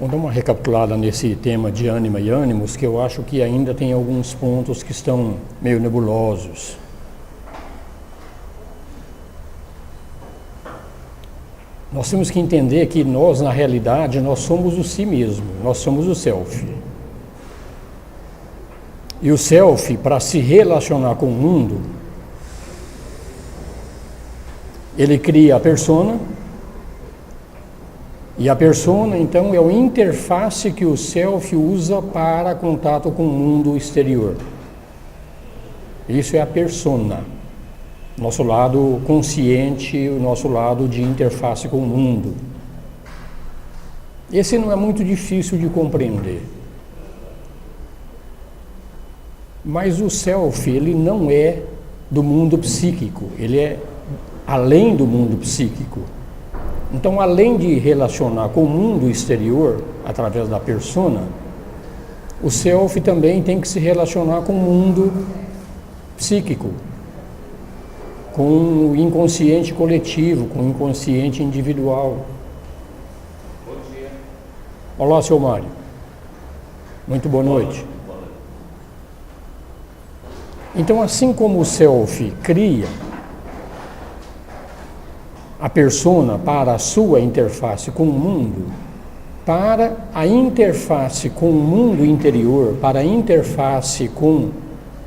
Vamos dar uma recapitulada nesse tema de ânima e ânimos, que eu acho que ainda tem alguns pontos que estão meio nebulosos. Nós temos que entender que nós, na realidade, nós somos o si mesmo, nós somos o self. E o self, para se relacionar com o mundo, ele cria a persona, e a persona, então, é a interface que o self usa para contato com o mundo exterior. Isso é a persona, nosso lado consciente, o nosso lado de interface com o mundo. Esse não é muito difícil de compreender. Mas o self, ele não é do mundo psíquico, ele é além do mundo psíquico. Então, além de relacionar com o mundo exterior, através da persona, o self também tem que se relacionar com o mundo psíquico, com o inconsciente coletivo, com o inconsciente individual. Bom dia. Olá, seu Mário. Muito boa noite. Então, assim como o self cria a persona para a sua interface com o mundo, para a interface com o mundo interior, para a interface com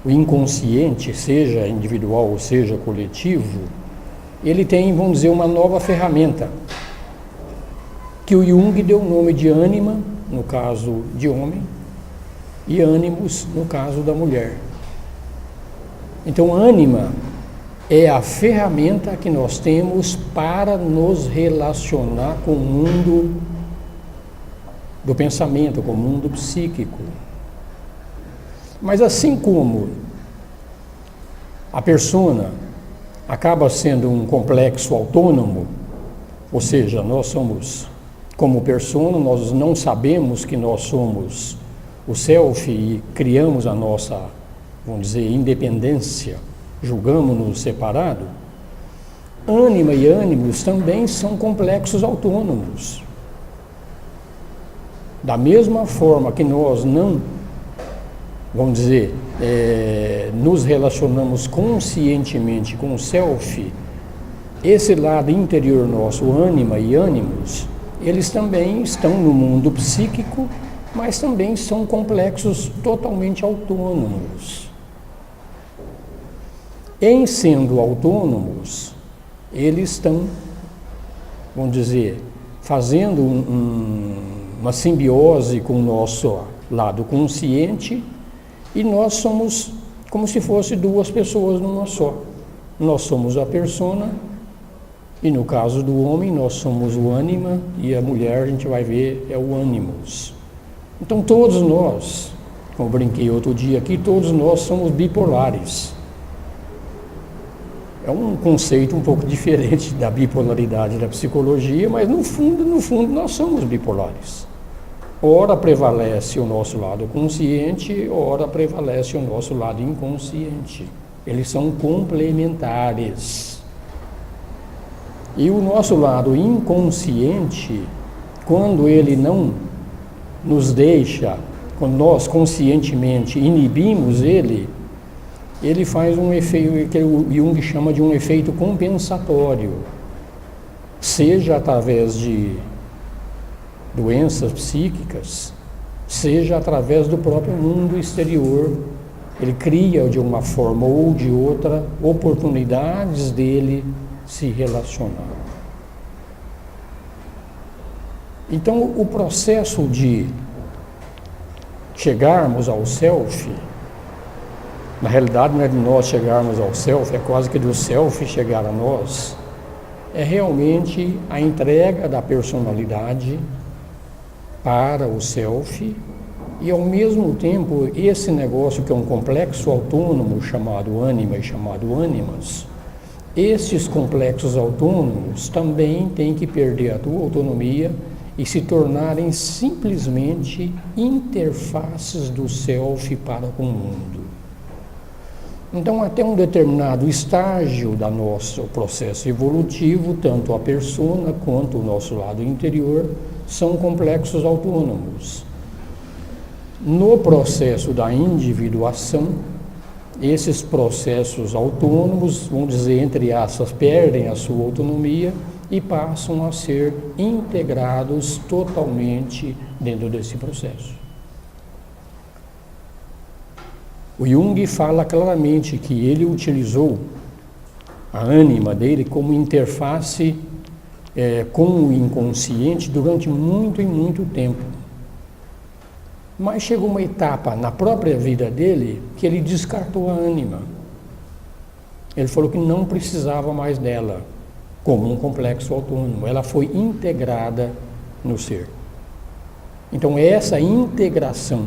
o inconsciente, seja individual ou seja coletivo, ele tem, vamos dizer, uma nova ferramenta, que o Jung deu o nome de ânima, no caso de homem, e ânimos, no caso da mulher. Então, ânima é a ferramenta que nós temos para nos relacionar com o mundo do pensamento, com o mundo psíquico. Mas assim como a persona acaba sendo um complexo autônomo, ou seja, nós somos, como persona, nós não sabemos que nós somos o self e criamos a nossa, vamos dizer, independência, julgamos-nos separado, ânima e ânimos também são complexos autônomos. Da mesma forma que nós não, vamos dizer, nos relacionamos conscientemente com o self, esse lado interior nosso, ânima e ânimos, eles também estão no mundo psíquico, mas também são complexos totalmente autônomos. Em sendo autônomos, eles estão, vamos dizer, fazendo uma simbiose com o nosso lado consciente, e nós somos como se fossem duas pessoas numa só. Nós somos a persona, e no caso do homem, nós somos o ânima, e a mulher, a gente vai ver, é o ânimos. Então, todos nós, como eu brinquei outro dia aqui, todos nós somos bipolares. É um conceito um pouco diferente da bipolaridade da psicologia, mas no fundo, nós somos bipolares. Ora prevalece o nosso lado consciente, ora prevalece o nosso lado inconsciente. Eles são complementares. E o nosso lado inconsciente, quando ele não nos deixa, quando nós conscientemente inibimos ele faz um efeito que o Jung chama de um efeito compensatório, seja através de doenças psíquicas, seja através do próprio mundo exterior. Ele cria de uma forma ou de outra oportunidades dele se relacionar. Então, o processo de chegarmos ao self, na realidade não é de nós chegarmos ao self, é quase que do self chegar a nós, é realmente a entrega da personalidade para o self, e ao mesmo tempo esse negócio que é um complexo autônomo chamado ânima e chamado ânimas, esses complexos autônomos também têm que perder a tua autonomia e se tornarem simplesmente interfaces do self para com o mundo. Então, até um determinado estágio do nosso processo evolutivo, tanto a persona quanto o nosso lado interior são complexos autônomos. No processo da individuação, esses processos autônomos, vamos dizer, entre aspas, perdem a sua autonomia e passam a ser integrados totalmente dentro desse processo. O Jung fala claramente que ele utilizou a ânima dele como interface com o inconsciente durante muito e muito tempo. Mas chegou uma etapa na própria vida dele que ele descartou a ânima. Ele falou que não precisava mais dela como um complexo autônomo. Ela foi integrada no ser. Então essa integração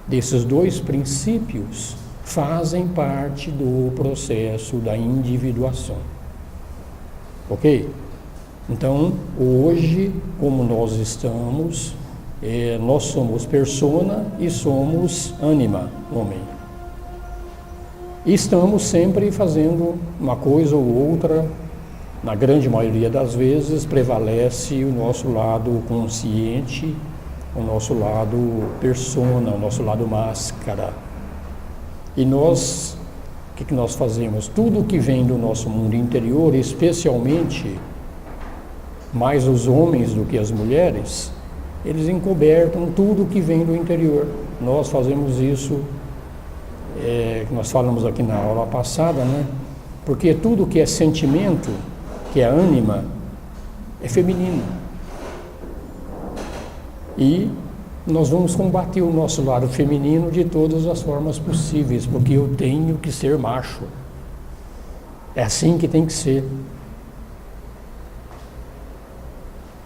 desses dois princípios fazem parte do processo da individuação. Ok? Então, hoje, como nós estamos, nós somos persona e somos ânima, homem. E estamos sempre fazendo uma coisa ou outra, na grande maioria das vezes, prevalece o nosso lado consciente, o nosso lado persona, o nosso lado máscara. E nós, o que nós fazemos? Tudo que vem do nosso mundo interior, especialmente mais os homens do que as mulheres, eles encobertam tudo que vem do interior. Nós fazemos isso, nós falamos aqui na aula passada, né? Porque tudo que é sentimento, que é ânima, é feminino. E nós vamos combater o nosso lado feminino de todas as formas possíveis, porque eu tenho que ser macho. É assim que tem que ser.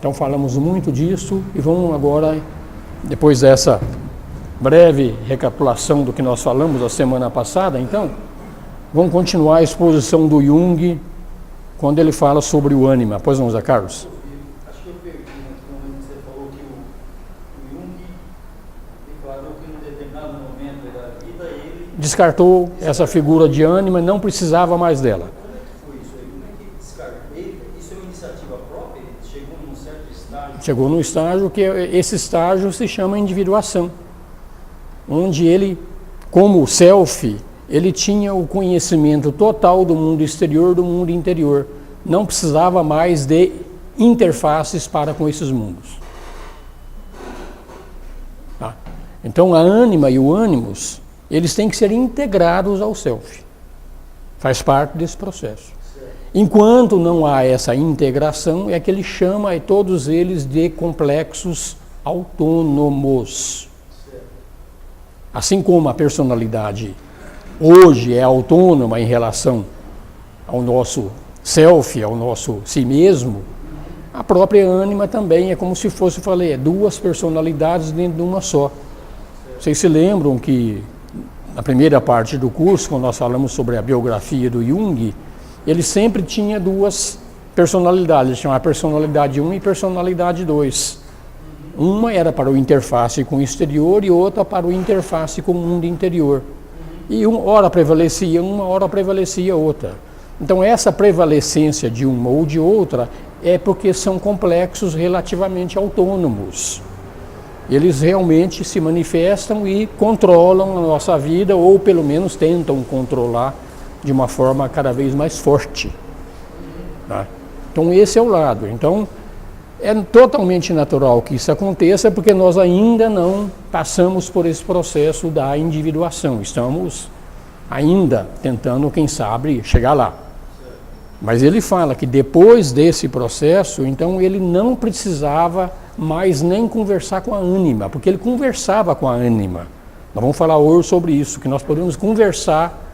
Então falamos muito disso e vamos agora, depois dessa breve recapitulação do que nós falamos a semana passada, então, vamos continuar a exposição do Jung quando ele fala sobre o ânima. Pois não, Zé Carlos? Acho que eu perdi no momento que você falou que o Jung declarou que em determinado momento da vida ele descartou essa figura de ânima e não precisava mais dela. Como é que foi isso aí? Como é que ele descartou? Isso é uma iniciativa própria? Ele chegou num certo estágio? Chegou num estágio que esse estágio se chama individuação, onde ele, como self, ele tinha o conhecimento total do mundo exterior, do mundo interior. Não precisava mais de interfaces para com esses mundos. Tá? Então a ânima e o ânimos, eles têm que ser integrados ao self. Faz parte desse processo. Enquanto não há essa integração, é que ele chama todos eles de complexos autônomos. Assim como a personalidade hoje é autônoma em relação ao nosso self, ao nosso si mesmo, a própria ânima também é como se fosse, falei, duas personalidades dentro de uma só. Vocês se lembram que na primeira parte do curso, quando nós falamos sobre a biografia do Jung, ele sempre tinha duas personalidades, ele chamava personalidade 1 e personalidade 2. Uma era para o interface com o exterior e outra para o interface com o mundo interior. E uma hora prevalecia uma, hora prevalecia outra. Então essa prevalecência de uma ou de outra é porque são complexos relativamente autônomos. Eles realmente se manifestam e controlam a nossa vida, ou pelo menos tentam controlar de uma forma cada vez mais forte. Tá? Então esse é o lado. Então é totalmente natural que isso aconteça, porque nós ainda não passamos por esse processo da individuação. Estamos ainda tentando, quem sabe, chegar lá. Mas ele fala que depois desse processo, então ele não precisava mais nem conversar com a ânima, porque ele conversava com a ânima. Nós vamos falar hoje sobre isso, que nós podemos conversar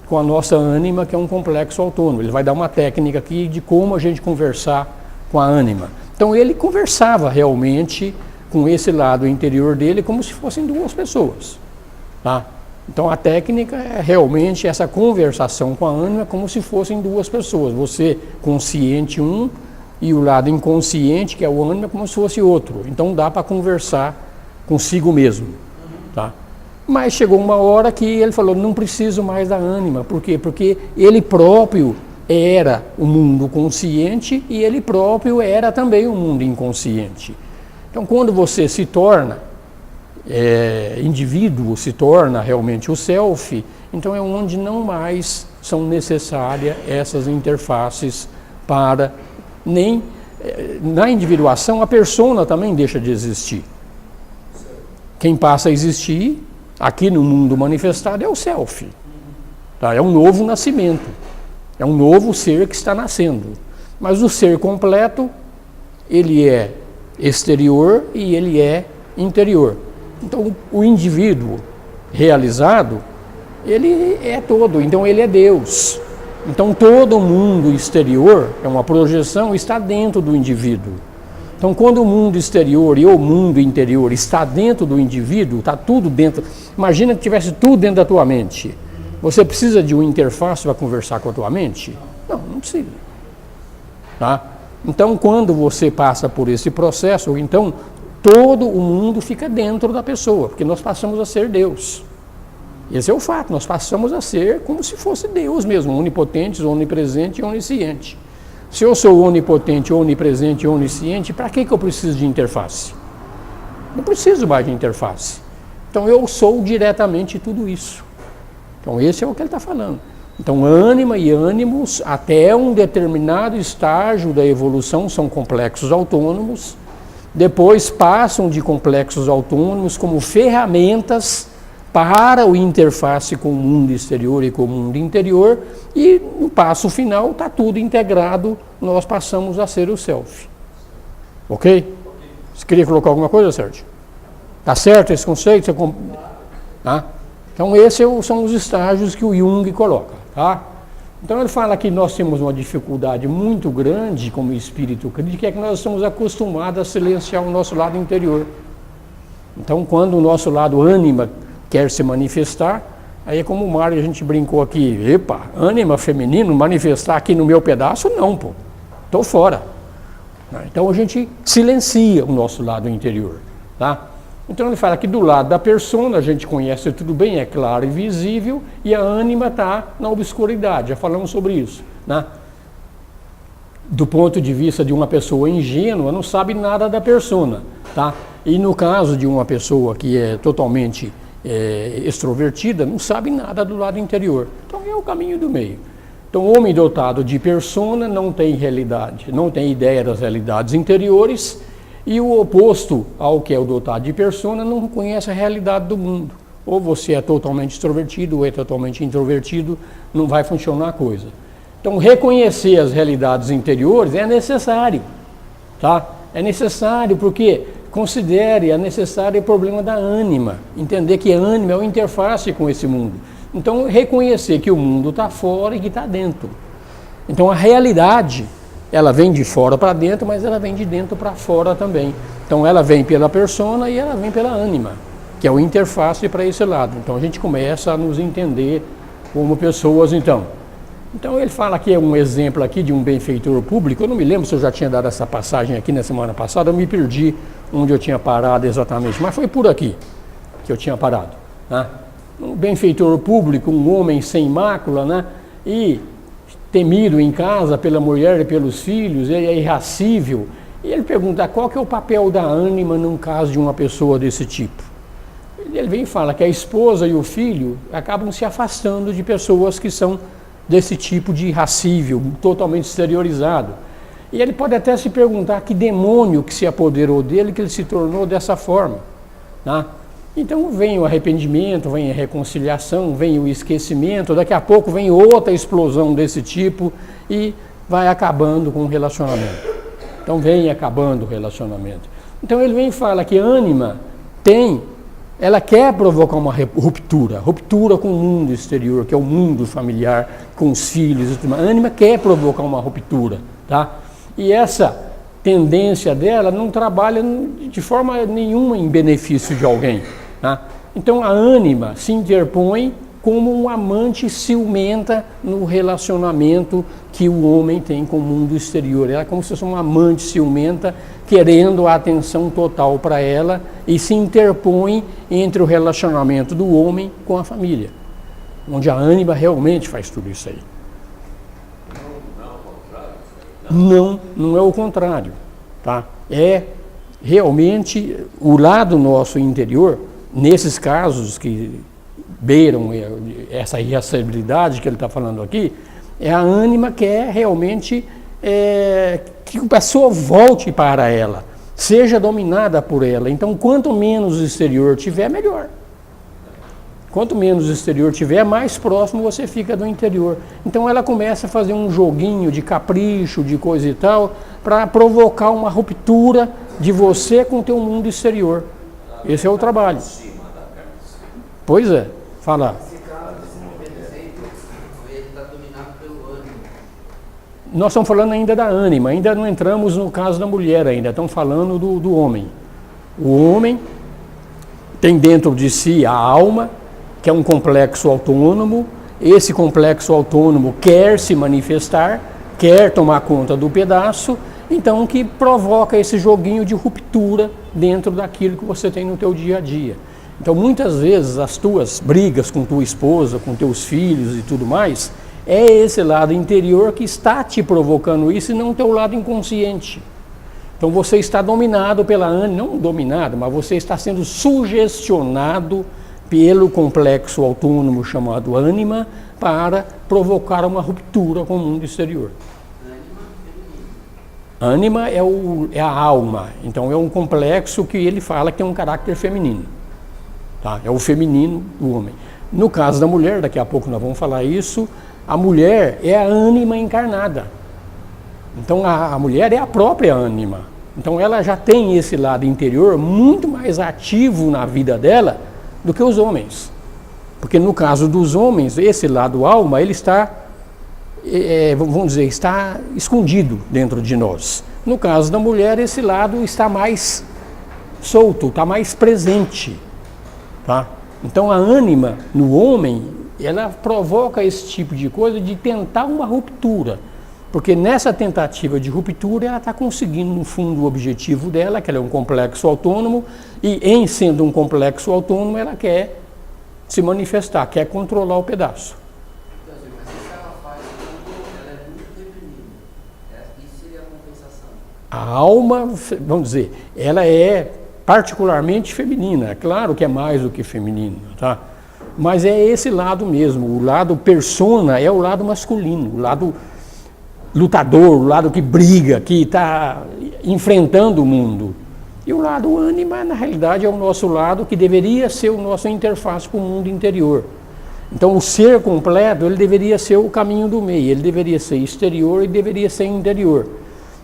com a nossa ânima, que é um complexo autônomo. Ele vai dar uma técnica aqui de como a gente conversar com a ânima. Então ele conversava realmente com esse lado interior dele como se fossem duas pessoas. Tá? Então a técnica é realmente essa conversação com a ânima como se fossem duas pessoas. Você consciente um e o lado inconsciente, que é o ânima, como se fosse outro. Então dá para conversar consigo mesmo. Tá? Mas chegou uma hora que ele falou, não preciso mais da ânima. Por quê? Porque ele próprio era o mundo consciente e ele próprio era também o mundo inconsciente. Então, quando você se torna indivíduo, se torna realmente o self, então é onde não mais são necessárias essas interfaces para nem... Na individuação, a persona também deixa de existir. Quem passa a existir, aqui no mundo manifestado, é o self. Tá? É um novo nascimento. É um novo ser que está nascendo. Mas o ser completo, ele é exterior e ele é interior. Então, o indivíduo realizado, ele é todo. Então, ele é Deus. Então, todo o mundo exterior, é uma projeção, está dentro do indivíduo. Então, quando o mundo exterior e o mundo interior está dentro do indivíduo, está tudo dentro. Imagina que tivesse tudo dentro da tua mente. Você precisa de uma interface para conversar com a tua mente? Não, não precisa. Tá? Então, quando você passa por esse processo, então, todo o mundo fica dentro da pessoa, porque nós passamos a ser Deus. Esse é o fato, nós passamos a ser como se fosse Deus mesmo, onipotente, onipresente e onisciente. Se eu sou onipotente, onipresente e onisciente, para que eu preciso de interface? Não preciso mais de interface. Então eu sou diretamente tudo isso. Então esse é o que ele está falando. Então ânima e ânimos, até um determinado estágio da evolução, são complexos autônomos, depois passam de complexos autônomos como ferramentas para o interface com o mundo exterior e com o mundo interior, e no passo final está tudo integrado, nós passamos a ser o self. Ok? Você queria colocar alguma coisa, Sérgio? Está certo esse conceito? Tá? Então esses são os estágios que o Jung coloca. Tá? Então ele fala que nós temos uma dificuldade muito grande como espírito crítico, que é que nós estamos acostumados a silenciar o nosso lado interior. Então quando o nosso lado ânima quer se manifestar, aí é como o Mário, a gente brincou aqui, epa, ânima feminino, manifestar aqui no meu pedaço, não, pô, estou fora. Então a gente silencia o nosso lado interior, tá? Então ele fala que do lado da persona, a gente conhece tudo bem, é claro e visível, e a ânima está na obscuridade, já falamos sobre isso, né? Do ponto de vista de uma pessoa ingênua, não sabe nada da persona, tá? E no caso de uma pessoa que é totalmente extrovertida, não sabe nada do lado interior. Então é o caminho do meio. Então o homem dotado de persona não tem realidade, não tem ideia das realidades interiores, e o oposto ao que é o dotado de persona não conhece a realidade do mundo. Ou você é totalmente extrovertido ou é totalmente introvertido, não vai funcionar a coisa. Então reconhecer as realidades interiores é necessário, tá? É necessário porque é necessário o problema da ânima, entender que a ânima é uma interface com esse mundo. Então, reconhecer que o mundo está fora e que está dentro. Então, a realidade, ela vem de fora para dentro, mas ela vem de dentro para fora também. Então, ela vem pela persona e ela vem pela ânima, que é o interface para esse lado. Então, a gente começa a nos entender como pessoas, então. Então, ele fala aqui, um exemplo aqui de um benfeitor público. Eu não me lembro se eu já tinha dado essa passagem aqui na semana passada, eu me perdi onde eu tinha parado exatamente, mas foi por aqui que eu tinha parado, né? Um benfeitor público, um homem sem mácula, né? E temido em casa pela mulher e pelos filhos, ele é irascível, e ele pergunta qual que é o papel da ânima num caso de uma pessoa desse tipo. Ele vem e fala que a esposa e o filho acabam se afastando de pessoas que são desse tipo de irascível, totalmente exteriorizado. E ele pode até se perguntar que demônio que se apoderou dele, que ele se tornou dessa forma, né? Então vem o arrependimento, vem a reconciliação, vem o esquecimento, daqui a pouco vem outra explosão desse tipo e vai acabando com o relacionamento. Então vem acabando o relacionamento. Então ele vem e fala que a ânima ela quer provocar uma ruptura com o mundo exterior, que é o mundo familiar, com os filhos e tudo mais. A ânima quer provocar uma ruptura, tá? E essa tendência dela não trabalha de forma nenhuma em benefício de alguém, tá? Então a ânima se interpõe como um amante ciumenta no relacionamento que o homem tem com o mundo exterior. Ela é como se fosse uma amante ciumenta querendo a atenção total para ela e se interpõe entre o relacionamento do homem com a família, onde a ânima realmente faz tudo isso aí. Não é o contrário, tá? É realmente o lado nosso interior, nesses casos que beiram essa irascibilidade que ele está falando aqui, é a ânima que é realmente que a pessoa volte para ela, seja dominada por ela. Então, quanto menos exterior tiver, melhor. Quanto menos exterior tiver, mais próximo você fica do interior. Então ela começa a fazer um joguinho de capricho, de coisa e tal, para provocar uma ruptura de você com o teu mundo exterior. Esse é o trabalho. Pois é, fala. Esse cara, esse defeito, ele está dominado pelo ânimo. Nós estamos falando ainda da ânima, ainda não entramos no caso da mulher ainda, estamos falando do homem. O homem tem dentro de si a alma, que é um complexo autônomo. Esse complexo autônomo quer se manifestar, quer tomar conta do pedaço, então que provoca esse joguinho de ruptura dentro daquilo que você tem no teu dia a dia. Então muitas vezes as tuas brigas com tua esposa, com teus filhos e tudo mais, é esse lado interior que está te provocando isso e não o teu lado inconsciente. Então você está dominado pela ânima, não dominado, mas você está sendo sugestionado pelo complexo autônomo chamado ânima para provocar uma ruptura com o mundo exterior. Ânima é a alma, então é um complexo que ele fala que tem um caráter feminino. Tá? É o feminino do homem. No caso da mulher, daqui a pouco nós vamos falar isso, a mulher é a ânima encarnada. Então a mulher é a própria ânima. Então ela já tem esse lado interior muito mais ativo na vida dela do que os homens. Porque no caso dos homens, esse lado alma, ele está, vamos dizer, está escondido dentro de nós. No caso da mulher, esse lado está mais solto, está mais presente. Tá? Então a ânima no homem, ela provoca esse tipo de coisa de tentar uma ruptura. Porque nessa tentativa de ruptura, ela está conseguindo, no fundo, o objetivo dela, que ela é um complexo autônomo, e em sendo um complexo autônomo, ela quer se manifestar, quer controlar o pedaço. Mas isso ela faz quando ela é muito reprimida. Isso seria a compensação. A alma, vamos dizer, ela é particularmente feminina. É claro que é mais do que feminino, tá? Mas é esse lado mesmo. O lado persona é o lado masculino, o lado lutador, o lado que briga, que está enfrentando o mundo. E o lado ânima, na realidade, é o nosso lado que deveria ser o nosso interface com o mundo interior. Então, o ser completo, ele deveria ser o caminho do meio, ele deveria ser exterior e deveria ser interior.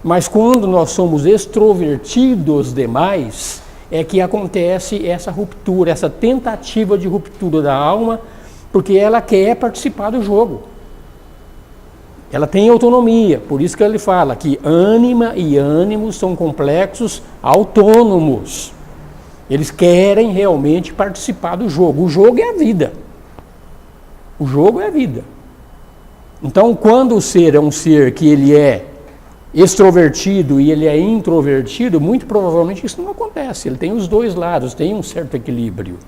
Mas quando nós somos extrovertidos demais, é que acontece essa ruptura, essa tentativa de ruptura da alma, porque ela quer participar do jogo. Ela tem autonomia, por isso que ele fala que ânima e ânimo são complexos autônomos. Eles querem realmente participar do jogo. O jogo é a vida. O jogo é a vida. Então, quando o ser é um ser que ele é extrovertido e ele é introvertido, muito provavelmente isso não acontece. Ele tem os dois lados, tem um certo equilíbrio.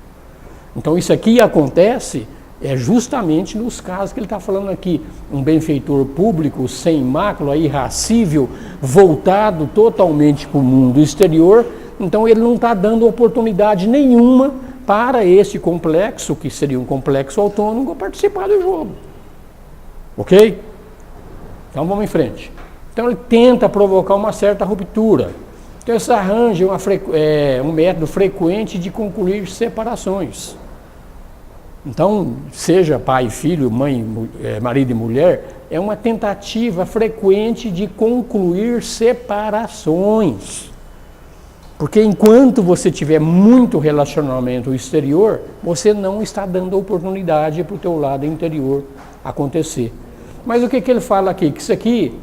Então, isso aqui acontece justamente nos casos que ele está falando aqui. Um benfeitor público, sem mácula, irracível, voltado totalmente para o mundo exterior. Então ele não está dando oportunidade nenhuma para esse complexo, que seria um complexo autônomo, participar do jogo. Ok? Então vamos em frente. Então ele tenta provocar uma certa ruptura. Então ele arranja um método frequente de concluir separações. Então, seja pai, filho, mãe, marido e mulher, é uma tentativa frequente de concluir separações. Porque enquanto você tiver muito relacionamento exterior, você não está dando oportunidade para o teu lado interior acontecer. Mas o que ele fala aqui? Que isso aqui,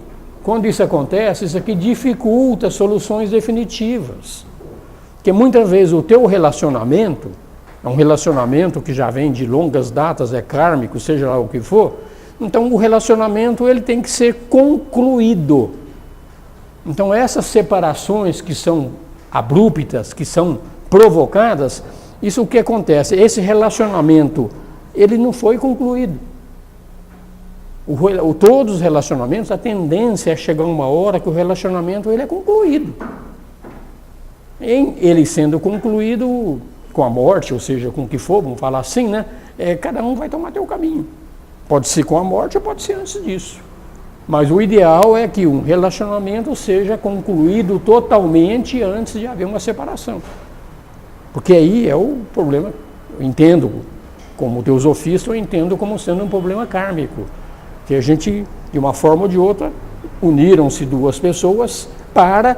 quando isso acontece, isso aqui dificulta soluções definitivas. Porque muitas vezes o teu relacionamento é um relacionamento que já vem de longas datas, é kármico, seja lá o que for. Então o relacionamento ele tem que ser concluído. Então essas separações que são abruptas, que são provocadas, isso o que acontece? Esse relacionamento, ele não foi concluído. Todos os relacionamentos, a tendência é chegar uma hora que o relacionamento ele é concluído. Em ele sendo concluído com a morte, ou seja, com o que for, vamos falar assim, né? Cada um vai tomar seu caminho. Pode ser com a morte ou pode ser antes disso. Mas o ideal é que um relacionamento seja concluído totalmente antes de haver uma separação. Porque aí é o problema, eu entendo, como teosofista, eu entendo como sendo um problema kármico. Que a gente, de uma forma ou de outra, uniram-se duas pessoas para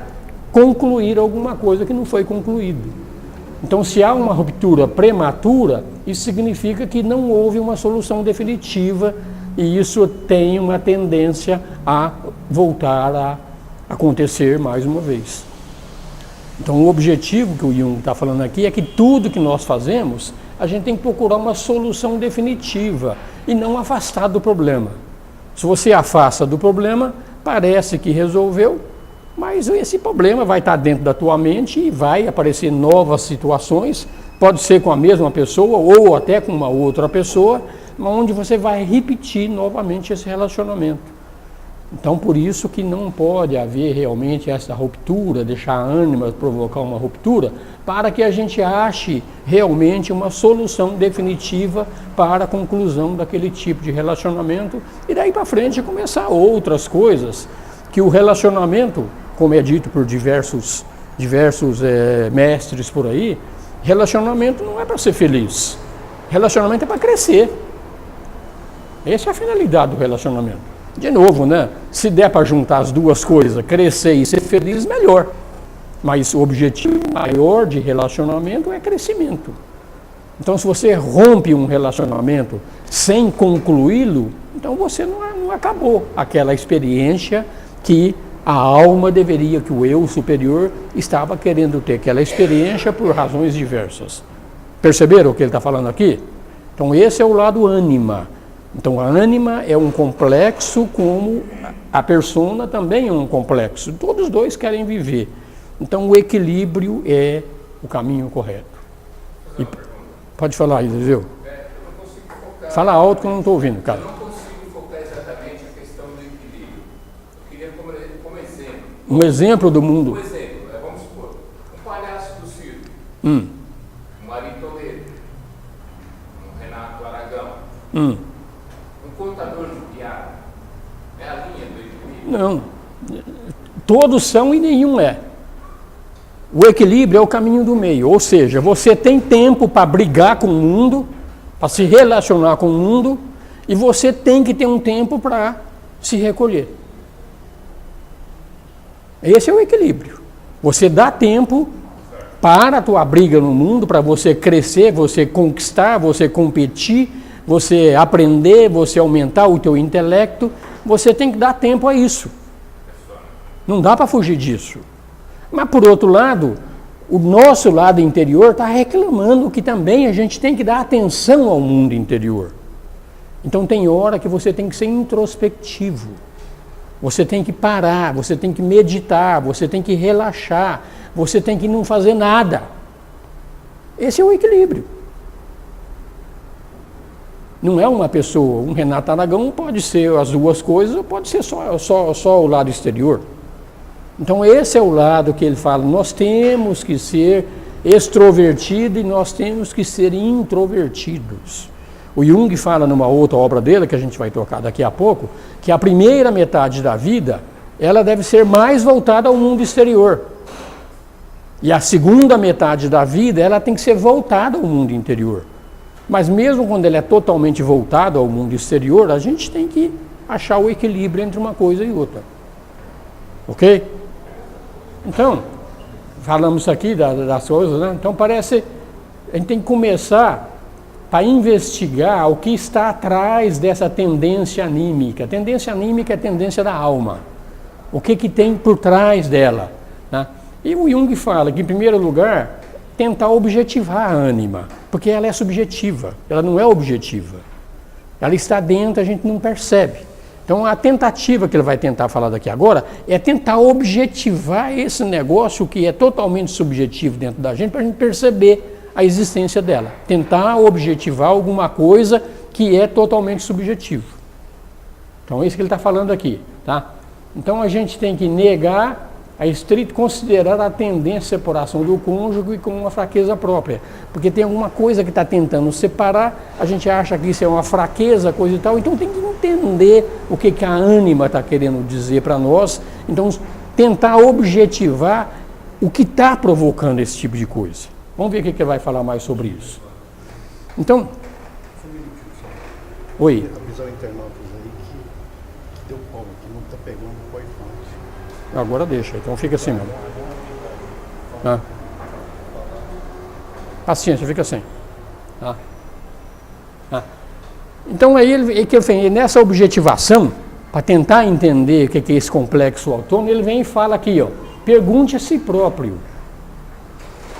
concluir alguma coisa que não foi concluído. Então, se há uma ruptura prematura, isso significa que não houve uma solução definitiva e isso tem uma tendência a voltar a acontecer mais uma vez. Então, o objetivo que o Jung está falando aqui é que tudo que nós fazemos, a gente tem que procurar uma solução definitiva e não afastar do problema. Se você afasta do problema, parece que resolveu, mas esse problema vai estar dentro da tua mente e vai aparecer novas situações, pode ser com a mesma pessoa ou até com uma outra pessoa, onde você vai repetir novamente esse relacionamento. Então, por isso que não pode haver realmente essa ruptura, deixar a ânima provocar uma ruptura, para que a gente ache realmente uma solução definitiva para a conclusão daquele tipo de relacionamento e daí para frente começar outras coisas, que o relacionamento, como é dito por diversos mestres por aí, relacionamento não é para ser feliz, relacionamento é para crescer. Essa é a finalidade do relacionamento. De novo, né? Se der para juntar as duas coisas, crescer e ser feliz, melhor. Mas o objetivo maior de relacionamento é crescimento. Então, se você rompe um relacionamento sem concluí-lo, então você não acabou aquela experiência que a alma deveria, que o eu superior estava querendo ter aquela experiência por razões diversas. Perceberam o que ele está falando aqui? Então, esse é o lado ânima. Então, a ânima é um complexo, como a persona também é um complexo. Todos dois querem viver. Então, o equilíbrio é o caminho correto. E, pode falar, Eliseu. Fala alto que eu não estou ouvindo, cara. Eu não consigo focar exatamente a questão do equilíbrio. Eu queria como exemplo. Um exemplo do mundo. Um exemplo, vamos supor, um palhaço do circo, Um Ari Toledo, um Renato Aragão, um contador de piada, é a linha do equilíbrio? Não. Todos são e nenhum é. O equilíbrio é o caminho do meio, ou seja, você tem tempo para brigar com o mundo, para se relacionar com o mundo, e você tem que ter um tempo para se recolher. Esse é o equilíbrio. Você dá tempo para a tua briga no mundo, para você crescer, você conquistar, você competir, você aprender, você aumentar o teu intelecto, você tem que dar tempo a isso. Não dá para fugir disso. Mas, por outro lado, o nosso lado interior está reclamando que também a gente tem que dar atenção ao mundo interior. Então, tem hora que você tem que ser introspectivo. Você tem que parar, você tem que meditar, você tem que relaxar, você tem que não fazer nada. Esse é o equilíbrio. Não é uma pessoa, um Renato Aragão pode ser as duas coisas, ou pode ser só o lado exterior. Então esse é o lado que ele fala, nós temos que ser extrovertidos e nós temos que ser introvertidos. O Jung fala numa outra obra dele, que a gente vai tocar daqui a pouco, que a primeira metade da vida, ela deve ser mais voltada ao mundo exterior. E a segunda metade da vida, ela tem que ser voltada ao mundo interior. Mas mesmo quando ele é totalmente voltado ao mundo exterior, a gente tem que achar o equilíbrio entre uma coisa e outra. Ok? Então, falamos aqui das coisas, né? Então parece, a gente tem que começar a investigar o que está atrás dessa tendência anímica. A tendência anímica é a tendência da alma. O que tem por trás dela, né? E o Jung fala que, em primeiro lugar, tentar objetivar a ânima, porque ela é subjetiva, ela não é objetiva. Ela está dentro, a gente não percebe. Então, a tentativa que ele vai tentar falar daqui agora é tentar objetivar esse negócio que é totalmente subjetivo dentro da gente, para a gente perceber a existência dela. Tentar objetivar alguma coisa que é totalmente subjetivo. Então, é isso que ele está falando aqui, tá? Então, a gente tem que negar a estrito considerar a tendência à separação do cônjuge com uma fraqueza própria. Porque tem alguma coisa que está tentando separar, a gente acha que isso é uma fraqueza, coisa e tal, então tem que entender o que a ânima está querendo dizer para nós, então tentar objetivar o que está provocando esse tipo de coisa. Vamos ver o que ele vai falar mais sobre isso. Então, oi. Avisar o internautas aí que deu pau, que não está pegando o iPhone. Agora deixa, então fica assim mesmo. Ah. Paciência, fica assim. Ah. Ah. Então aí nessa objetivação, para tentar entender o que é esse complexo autônomo, ele vem e fala aqui, ó, pergunte a si próprio,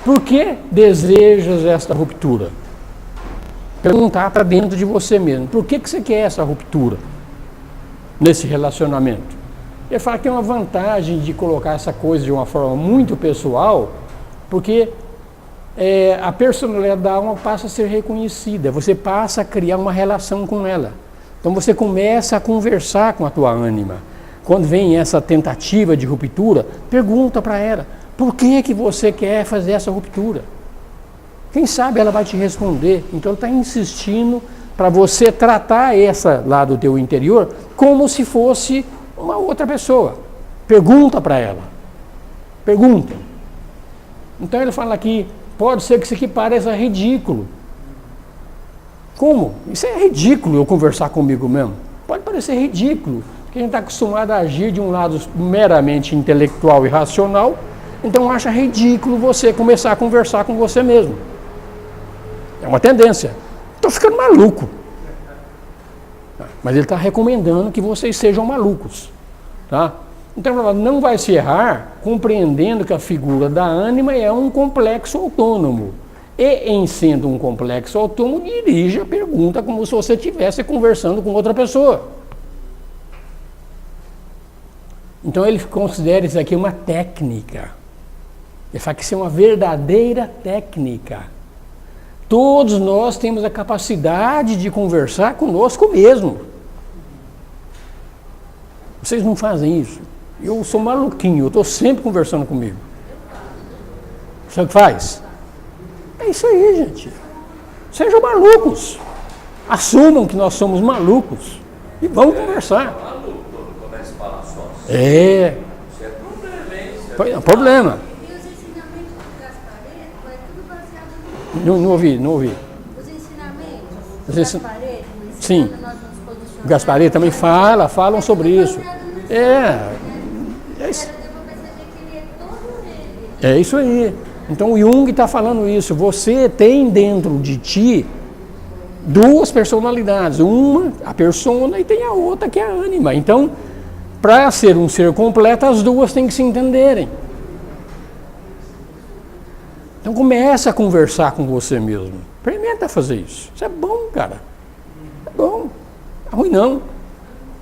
por que desejas esta ruptura? Perguntar para dentro de você mesmo, por que você quer essa ruptura nesse relacionamento? Ele fala que tem uma vantagem de colocar essa coisa de uma forma muito pessoal, porque a personalidade da alma passa a ser reconhecida, você passa a criar uma relação com ela. Então você começa a conversar com a tua ânima. Quando vem essa tentativa de ruptura, pergunta para ela, por que você quer fazer essa ruptura? Quem sabe ela vai te responder. Então ela está insistindo para você tratar essa lá do teu interior como se fosse uma outra pessoa. Pergunta para ela. Pergunta. Então ele fala aqui, pode ser que isso aqui pareça ridículo. Como? Isso é ridículo eu conversar comigo mesmo. Pode parecer ridículo, porque a gente está acostumado a agir de um lado meramente intelectual e racional, então acha ridículo você começar a conversar com você mesmo. É uma tendência. Estou ficando maluco. Mas ele está recomendando que vocês sejam malucos. Tá? Então, não vai se errar compreendendo que a figura da ânima é um complexo autônomo. E, em sendo um complexo autônomo, dirige a pergunta como se você estivesse conversando com outra pessoa. Então, ele considera isso aqui uma técnica. Ele fala que isso é uma verdadeira técnica. Todos nós temos a capacidade de conversar conosco mesmo. Vocês não fazem isso. Eu sou maluquinho, eu estou sempre conversando comigo. Sabe o que faz? É isso aí, gente. Sejam malucos. Assumam que nós somos malucos. E vamos conversar. Começa a falar só. É. Isso é problema, hein? Isso É um problema. E os ensinamentos do Gaspareto, é tudo baseado Não ouvi. Os ensinamentos Os do ensin- Gaspareto, Sim. ensinando nós nos posicionar. O Gaspareto também falam sobre isso. É isso. Deu pra perceber que ele é todo ele. É isso aí. Então o Jung está falando isso. Você tem dentro de ti duas personalidades. Uma, a persona, e tem a outra que é a ânima. Então, para ser um ser completo, as duas têm que se entenderem. Então começa a conversar com você mesmo. Experimenta fazer isso. Isso é bom, cara. É bom. Não é ruim não.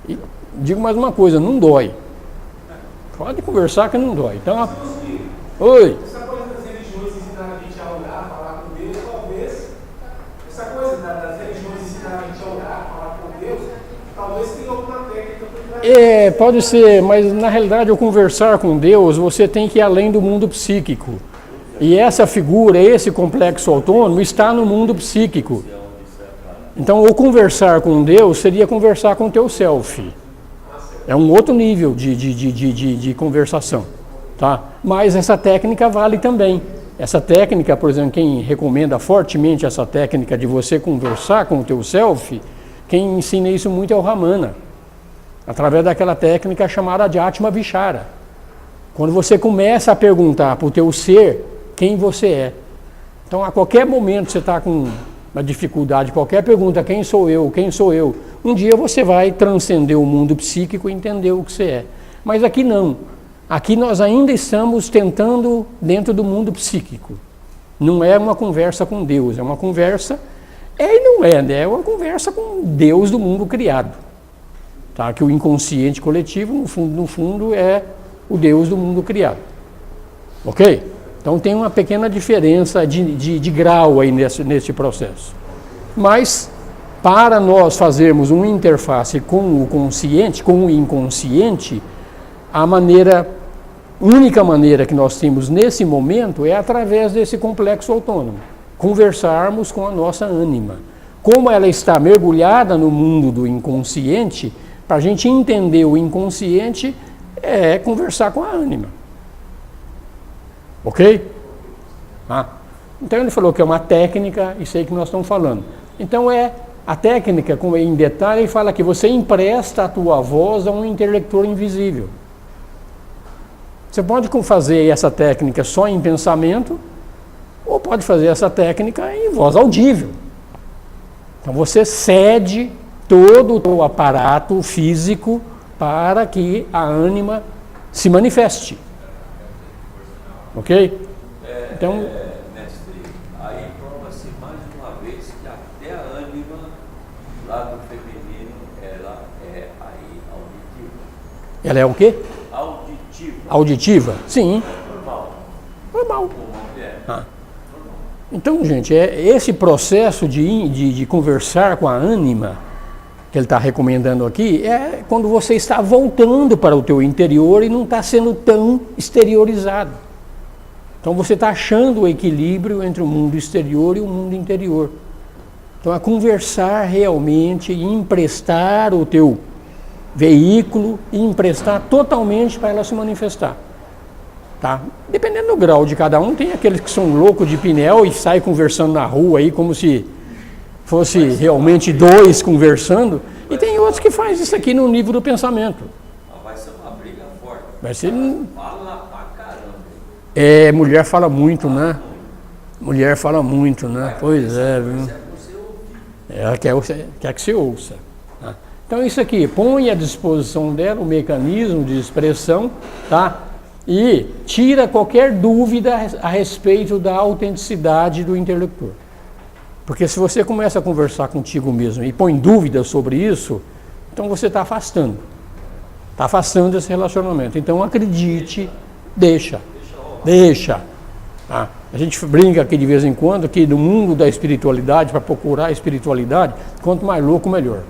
E digo mais uma coisa, não dói. Pode conversar que não dói. Então, oi. Essa coisa das religiões ensinarem a gente a orar, falar com Deus, talvez. Essa coisa das religiões ensinarem a gente a orar, falar com Deus, talvez tenha alguma técnica por trás. Pode ser, mas na realidade, ao conversar com Deus, você tem que ir além do mundo psíquico. E essa figura, esse complexo autônomo, está no mundo psíquico. Então, o conversar com Deus seria conversar com o teu self. É um outro nível de conversação. Tá? Mas essa técnica vale também. Essa técnica, por exemplo, quem recomenda fortemente essa técnica de você conversar com o teu self, quem ensina isso muito é o Ramana, através daquela técnica chamada de Atma Vichara. Quando você começa a perguntar para o teu ser quem você é. Então, a qualquer momento você está com uma dificuldade, qualquer pergunta, quem sou eu, quem sou eu, um dia você vai transcender o mundo psíquico e entender o que você é. Mas aqui não. Aqui nós ainda estamos tentando dentro do mundo psíquico. Não é uma conversa com Deus, é uma conversa... e não é, né? É uma conversa com Deus do mundo criado. Tá? Que o inconsciente coletivo, no fundo, é o Deus do mundo criado. Ok? Então tem uma pequena diferença de grau aí nesse processo. Mas, para nós fazermos uma interface com o consciente, com o inconsciente, a maneira única maneira que nós temos nesse momento é através desse complexo autônomo. Conversarmos com a nossa ânima. Como ela está mergulhada no mundo do inconsciente, para a gente entender o inconsciente é conversar com a ânima. Ok? Então ele falou que é uma técnica, isso aí que nós estamos falando. Então a técnica, como em detalhe, ele fala que você empresta a tua voz a um interlocutor invisível. Você pode fazer essa técnica só em pensamento, ou pode fazer essa técnica em voz audível. Então você cede todo o teu aparato físico para que a ânima se manifeste. Ok? Então, mestre, aí prova-se mais uma vez que até a ânima lá do feminino, ela é aí auditiva. ela é o quê? Auditiva. Auditiva? Sim. Normal. Normal. Como mulher. Então, gente, esse processo de conversar com a ânima, que ele está recomendando aqui, é quando você está voltando para o teu interior e não está sendo tão exteriorizado. Então você está achando o equilíbrio entre o mundo exterior e o mundo interior. Então é conversar realmente e emprestar o teu veículo e emprestar totalmente para ela se manifestar. Tá? Dependendo do grau de cada um, tem aqueles que são loucos de Pinel e saem conversando na rua aí como se fosse realmente dois conversando, e tem outros que fazem isso aqui no nível do pensamento. Vai ser uma briga forte. Vai ser... Fala pra caramba. Mulher fala muito, né? Mulher fala muito, né? Pois é, viu? Ela quer que você ouça. Tá? Então isso aqui, põe à disposição dela o mecanismo de expressão, tá? E tira qualquer dúvida a respeito da autenticidade do interlocutor. Porque se você começa a conversar contigo mesmo e põe dúvidas sobre isso, então você está afastando. Está afastando esse relacionamento. Então acredite, deixa. Tá? A gente brinca aqui de vez em quando que no mundo da espiritualidade, para procurar a espiritualidade, quanto mais louco, melhor.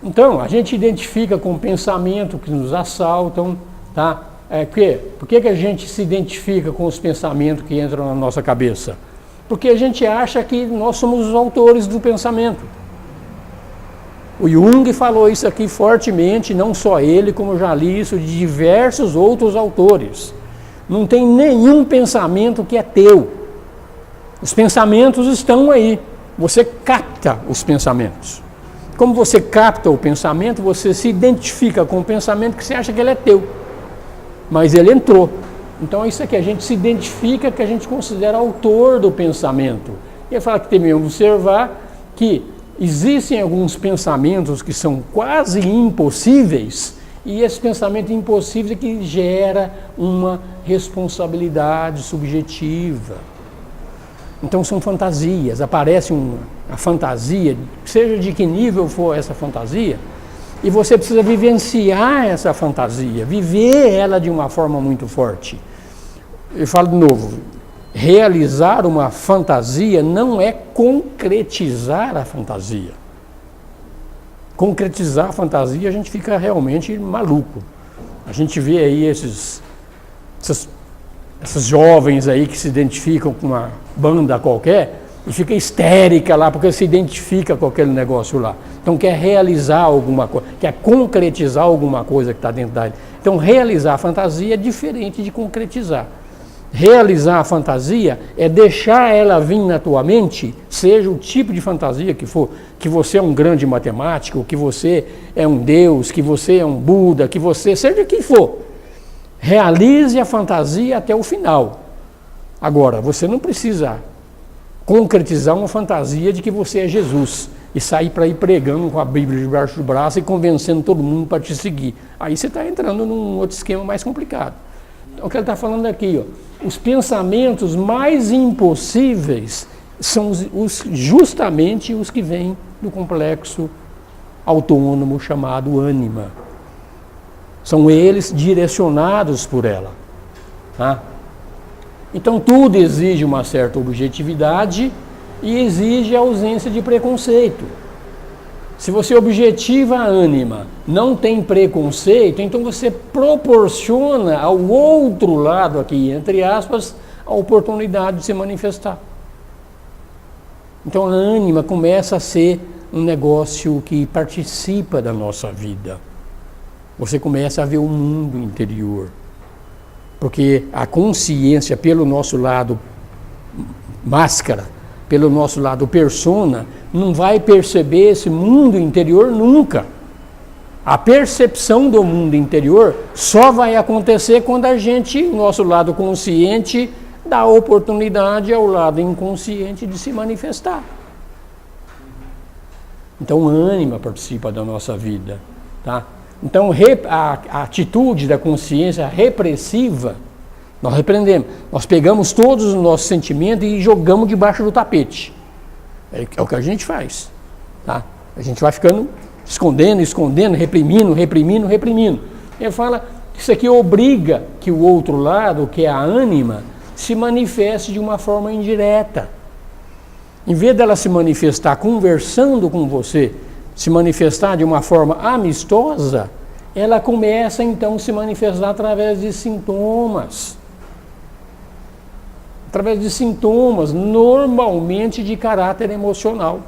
Então, a gente identifica com o pensamento que nos assaltam, tá? Por que a gente se identifica com os pensamentos que entram na nossa cabeça? Porque a gente acha que nós somos os autores do pensamento. O Jung falou isso aqui fortemente, não só ele, como eu já li isso de diversos outros autores. Não tem nenhum pensamento que é teu. Os pensamentos estão aí. Você capta os pensamentos. Como você capta o pensamento, você se identifica com o pensamento que você acha que ele é teu. Mas ele entrou. Então é isso aqui, a gente se identifica, que a gente considera autor do pensamento. E ele fala que tem que observar que existem alguns pensamentos que são quase impossíveis, e esse pensamento impossível é que gera uma responsabilidade subjetiva. Então são fantasias, aparece a fantasia, seja de que nível for essa fantasia, e você precisa vivenciar essa fantasia, viver ela de uma forma muito forte. Eu falo de novo, realizar uma fantasia não é concretizar a fantasia. Concretizar a fantasia, a gente fica realmente maluco. A gente vê aí essas jovens aí que se identificam com uma banda qualquer e fica histérica lá porque se identifica com aquele negócio lá. Então quer realizar alguma coisa, quer concretizar alguma coisa que está dentro da... Então realizar a fantasia é diferente de concretizar. Realizar a fantasia é deixar ela vir na tua mente, seja o tipo de fantasia que for, que você é um grande matemático, que você é um Deus, que você é um Buda, que você, seja quem for. Realize a fantasia até o final. Agora, você não precisa concretizar uma fantasia de que você é Jesus e sair para ir pregando com a Bíblia debaixo do braço e convencendo todo mundo para te seguir. Aí você está entrando num outro esquema mais complicado. Então, o que ele está falando aqui, ó, os pensamentos mais impossíveis são justamente os que vêm do complexo autônomo chamado ânima. São eles direcionados por ela. Tá? Então tudo exige uma certa objetividade e exige a ausência de preconceito. Se você objetiva a ânima, não tem preconceito, então você proporciona ao outro lado aqui, entre aspas, a oportunidade de se manifestar. Então a ânima começa a ser um negócio que participa da nossa vida. Você começa a ver o mundo interior. Porque a consciência, pelo nosso lado máscara, pelo nosso lado persona, não vai perceber esse mundo interior nunca. A percepção do mundo interior só vai acontecer quando a gente, o nosso lado consciente, dá oportunidade ao lado inconsciente de se manifestar. Então a ânima participa da nossa vida, tá? Então a atitude da consciência repressiva, nós repreendemos, nós pegamos todos os nossos sentimentos e jogamos debaixo do tapete. É o que a gente faz, tá? A gente vai ficando escondendo, reprimindo. Ele fala que isso aqui obriga que o outro lado, que é a ânima, se manifeste de uma forma indireta. Em vez dela se manifestar conversando com você, se manifestar de uma forma amistosa, ela começa então a se manifestar através de sintomas. Através de sintomas, normalmente de caráter emocional,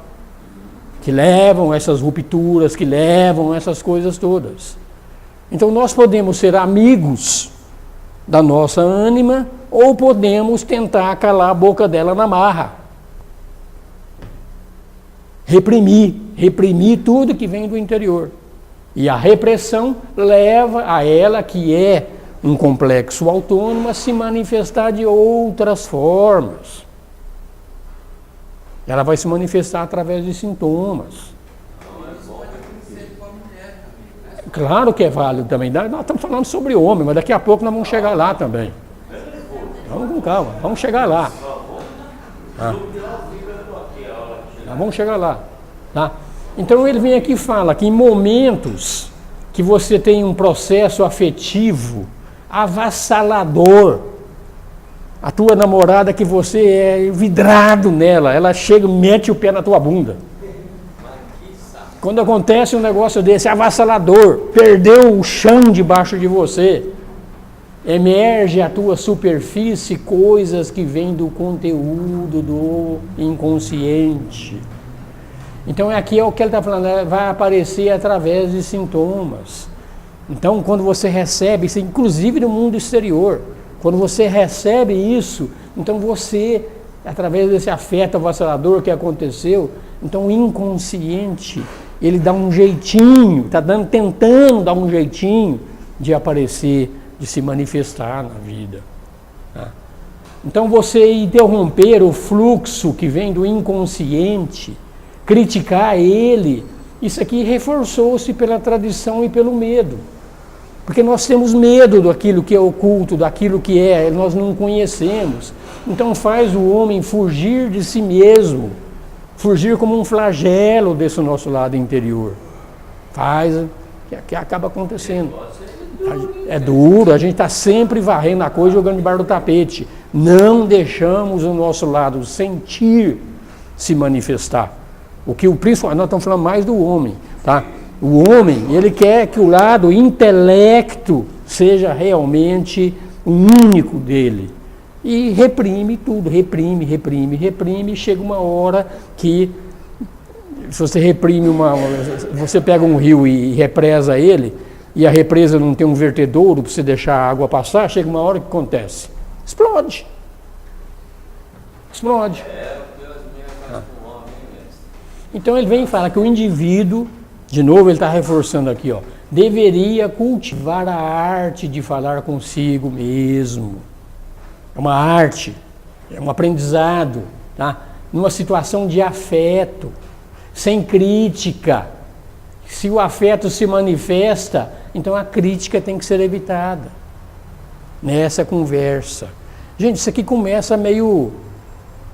que levam a essas rupturas, que levam a essas coisas todas. Então nós podemos ser amigos da nossa ânima ou podemos tentar calar a boca dela na marra. Reprimir tudo que vem do interior. E a repressão leva a ela, que é um complexo autônomo, a se manifestar de outras formas. Ela vai se manifestar através de sintomas. Claro que é válido também. Nós estamos falando sobre homem, mas daqui a pouco nós vamos chegar lá também. Vamos com calma, vamos chegar lá. Nós vamos chegar lá. Tá? Então ele vem aqui e fala que em momentos que você tem um processo afetivo avassalador, a tua namorada, que você é vidrado nela, ela chega e mete o pé na tua bunda. Quando acontece um negócio desse, avassalador, perdeu o chão debaixo de você, emerge à tua superfície coisas que vêm do conteúdo do inconsciente. Então aqui é o que ele está falando, vai aparecer através de sintomas. Então quando você recebe isso, inclusive no mundo exterior, quando você recebe isso, então você, através desse afeto avassalador que aconteceu, então o inconsciente, ele dá um jeitinho, está tentando dar um jeitinho de aparecer, de se manifestar na vida. Tá? Então você interromper o fluxo que vem do inconsciente, criticar ele, isso aqui reforçou-se pela tradição e pelo medo. Porque nós temos medo daquilo que é oculto, daquilo que nós não conhecemos. Então faz o homem fugir de si mesmo, fugir como um flagelo desse nosso lado interior. Faz, que acaba acontecendo. É duro, a gente está sempre varrendo a coisa, jogando debaixo do tapete. Não deixamos o nosso lado sentir se manifestar. O que o príncipe, nós estamos falando mais do homem, tá? O homem, ele quer que o lado intelecto seja realmente o único dele. E reprime tudo, reprime. Chega uma hora que, se você reprime você pega um rio e represa ele, e a represa não tem um vertedouro para você deixar a água passar, chega uma hora que acontece? Explode. Então ele vem e fala que o indivíduo, de novo ele está reforçando aqui, deveria cultivar a arte de falar consigo mesmo. É uma arte, é um aprendizado, tá? Numa situação de afeto, sem crítica. Se o afeto se manifesta, então a crítica tem que ser evitada nessa conversa. Gente, isso aqui começa meio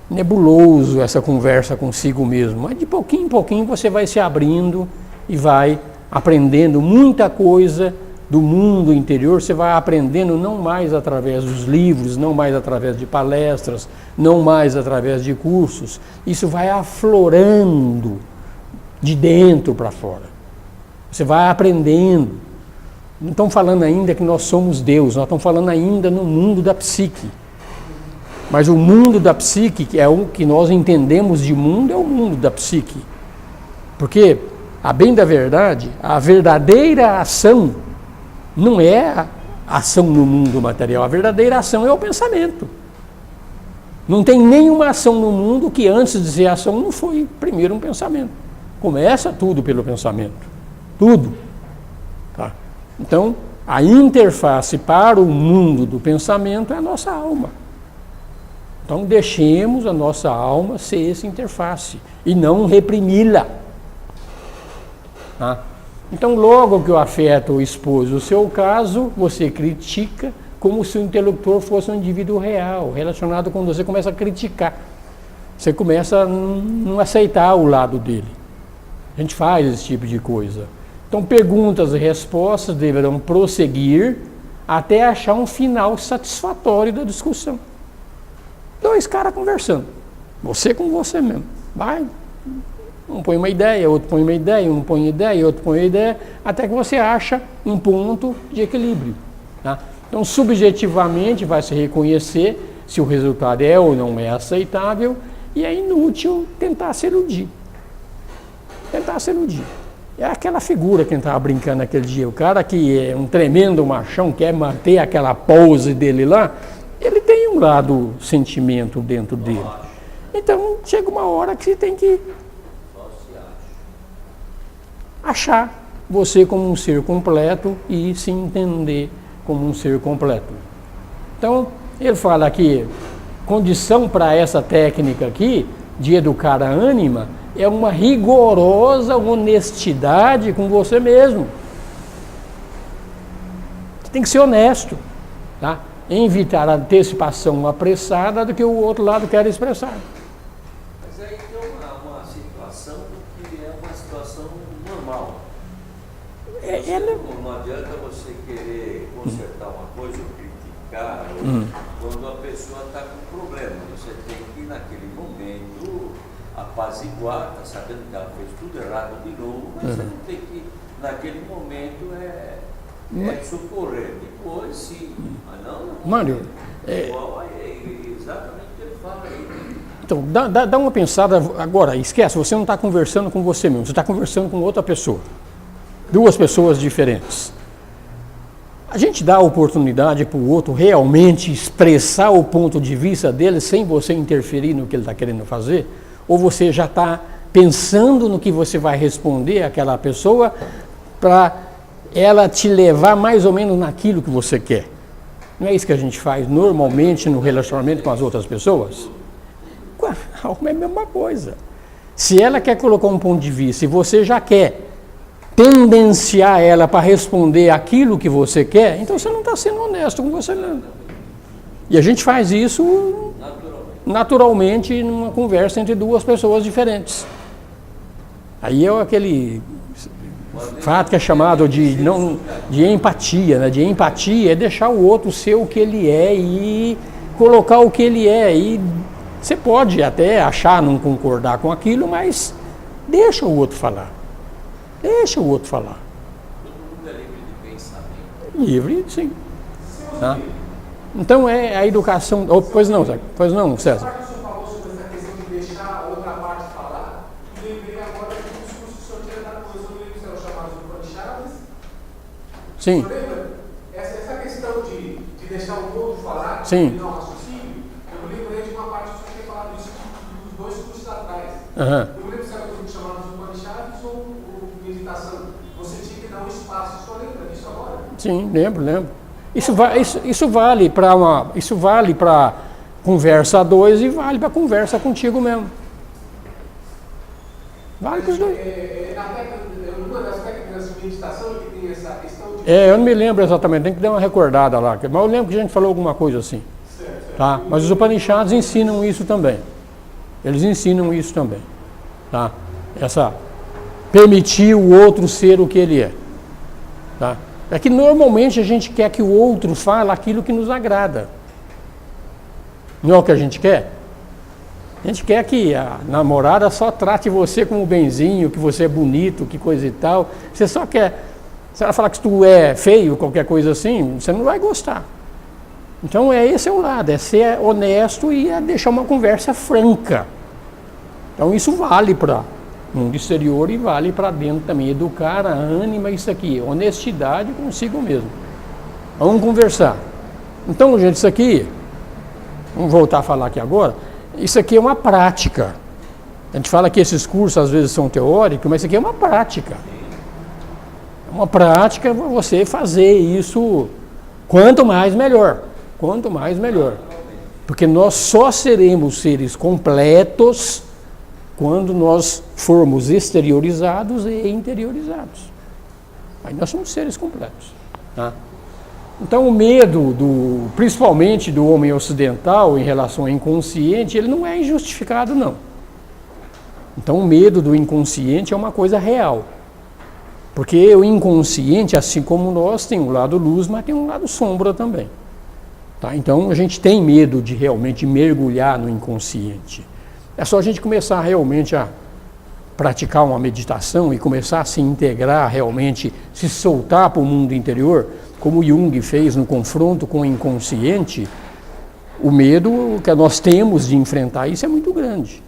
nebuloso, essa conversa consigo mesmo, mas de pouquinho em pouquinho você vai se abrindo e vai aprendendo muita coisa do mundo interior. Você vai aprendendo não mais através dos livros, não mais através de palestras, não mais através de cursos. Isso vai aflorando de dentro para fora. Você vai aprendendo. Não estamos falando ainda que nós somos Deus, nós estamos falando ainda no mundo da psique. Mas o mundo da psique, que é o que nós entendemos de mundo, é o mundo da psique. Porque, a bem da verdade, a verdadeira ação não é a ação no mundo material, a verdadeira ação é o pensamento. Não tem nenhuma ação no mundo que antes de ser ação não foi primeiro um pensamento. Começa tudo pelo pensamento. Tudo. Tá? Então, a interface para o mundo do pensamento é a nossa alma. Então, deixemos a nossa alma ser essa interface e não reprimi-la. Tá? Então, logo que o afeto expôs o seu caso, você critica como se o interlocutor fosse um indivíduo real, relacionado com você, começa a criticar. Você começa a não aceitar o lado dele. A gente faz esse tipo de coisa. Então, perguntas e respostas deverão prosseguir até achar um final satisfatório da discussão. Dois caras conversando. Você com você mesmo. Vai. Um põe uma ideia, outro põe uma ideia, um põe ideia, outro põe ideia, até que você acha um ponto de equilíbrio. Tá? Então, subjetivamente, vai se reconhecer se o resultado é ou não é aceitável, e é inútil tentar se iludir. Tentar se iludir. É aquela figura que a gente estava brincando aquele dia. O cara que é um tremendo machão, quer manter aquela pose dele lá, ele tem um lado sentimento dentro dele. Então, chega uma hora que você tem que achar você como um ser completo e se entender como um ser completo. Então, ele fala que condição para essa técnica aqui, de educar a ânima, é uma rigorosa honestidade com você mesmo. Você tem que ser honesto, tá? Evitar a antecipação apressada do que o outro lado quer expressar. Mas aí tem uma situação que é uma situação normal. Não adianta você querer consertar uma coisa ou criticar, quando a pessoa está com problema. Você tem que, naquele momento, apaziguar, está sabendo que ela fez tudo errado de novo, mas você não tem que, naquele momento, socorrer. Depois, sim. Mas não. Mário, é exatamente o que ele fala aí. Então, dá uma pensada agora, esquece, você não está conversando com você mesmo, você está conversando com outra pessoa. Duas pessoas diferentes. A gente dá a oportunidade para o outro realmente expressar o ponto de vista dele sem você interferir no que ele está querendo fazer? Ou você já está pensando no que você vai responder àquela pessoa para ela te levar mais ou menos naquilo que você quer? Não é isso que a gente faz normalmente no relacionamento com as outras pessoas? A alma é a mesma coisa. Se ela quer colocar um ponto de vista e você já quer tendenciar ela para responder aquilo que você quer, então você não está sendo honesto com você mesmo. E a gente faz isso naturalmente numa conversa entre duas pessoas diferentes. Aí é aquele fato que é chamado de empatia, né? De empatia é deixar o outro ser o que ele é e colocar o que ele é. E você pode até achar não concordar com aquilo, mas deixa o outro falar. Deixa o outro falar. Todo mundo é livre de pensamento. Livre, sim. Tá? Então é a educação. Pois não, César. Agora que o senhor falou sobre essa questão de deixar a outra parte falar, eu lembrei agora do discurso que o senhor tinha dado depois sobre os chamados Upanishads. Sim. O senhor lembra? Essa questão de deixar o outro falar, sim, de não raciocínio, eu me lembrei de uma parte que o senhor tinha falado isso dos dois cursos atrás. Eu me lembro se era o que chamava os Upanishads ou meditação. Você tinha que dar um espaço. O senhor lembra disso agora? Sim, lembro. Isso vale para conversa a dois e vale para conversa contigo mesmo. Vale para os dois. Uma das técnicas de meditação que tem essa questão de... Eu não me lembro exatamente, tem que dar uma recordada lá. Mas eu lembro que a gente falou alguma coisa assim. Certo. Tá? Mas os Upanishads ensinam isso também. Eles ensinam isso também. Tá? Permitir o outro ser o que ele é. Tá? É que normalmente a gente quer que o outro fale aquilo que nos agrada. Não é o que a gente quer? A gente quer que a namorada só trate você como benzinho, que você é bonito, que coisa e tal. Você só quer... Se ela falar que tu é feio, qualquer coisa assim, você não vai gostar. Então esse é o lado, é ser honesto e é deixar uma conversa franca. Então isso vale para o mundo exterior e vale para dentro também. Educar a ânima, isso aqui, honestidade consigo mesmo. Vamos conversar. Então, gente, isso aqui, vamos voltar a falar aqui agora, isso aqui é uma prática. A gente fala que esses cursos às vezes são teóricos, mas isso aqui é uma prática. É uma prática para você fazer isso, quanto mais melhor. Quanto mais melhor. Porque nós só seremos seres completos quando nós formos exteriorizados e interiorizados. Aí nós somos seres completos. Tá? Então o medo, principalmente do homem ocidental em relação ao inconsciente, ele não é injustificado, não. Então o medo do inconsciente é uma coisa real. Porque o inconsciente, assim como nós, tem um lado luz, mas tem um lado sombra também. Tá? Então a gente tem medo de realmente mergulhar no inconsciente. É só a gente começar realmente a praticar uma meditação e começar a se integrar realmente, se soltar para o mundo interior, como Jung fez no confronto com o inconsciente. O medo que nós temos de enfrentar isso é muito grande.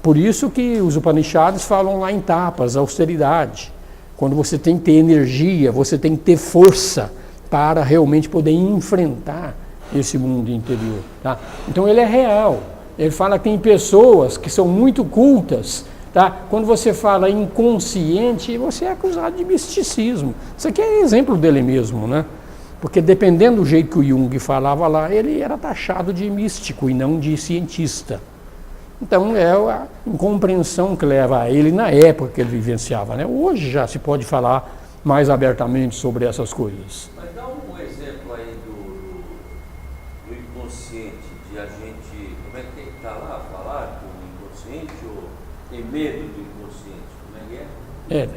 Por isso que os Upanishads falam lá em tapas, austeridade. Quando você tem que ter energia, você tem que ter força para realmente poder enfrentar esse mundo interior. Tá? Então ele é real. Ele fala que tem pessoas que são muito cultas. Tá? Quando você fala inconsciente, você é acusado de misticismo. Isso aqui é exemplo dele mesmo, né? Porque dependendo do jeito que o Jung falava lá, ele era taxado de místico e não de cientista. Então é a incompreensão que leva a ele na época que ele vivenciava, né? Hoje já se pode falar mais abertamente sobre essas coisas. Mas dá um exemplo aí do inconsciente, de a gente, como é que está lá, falar com o inconsciente ou tem medo do inconsciente, como é que é?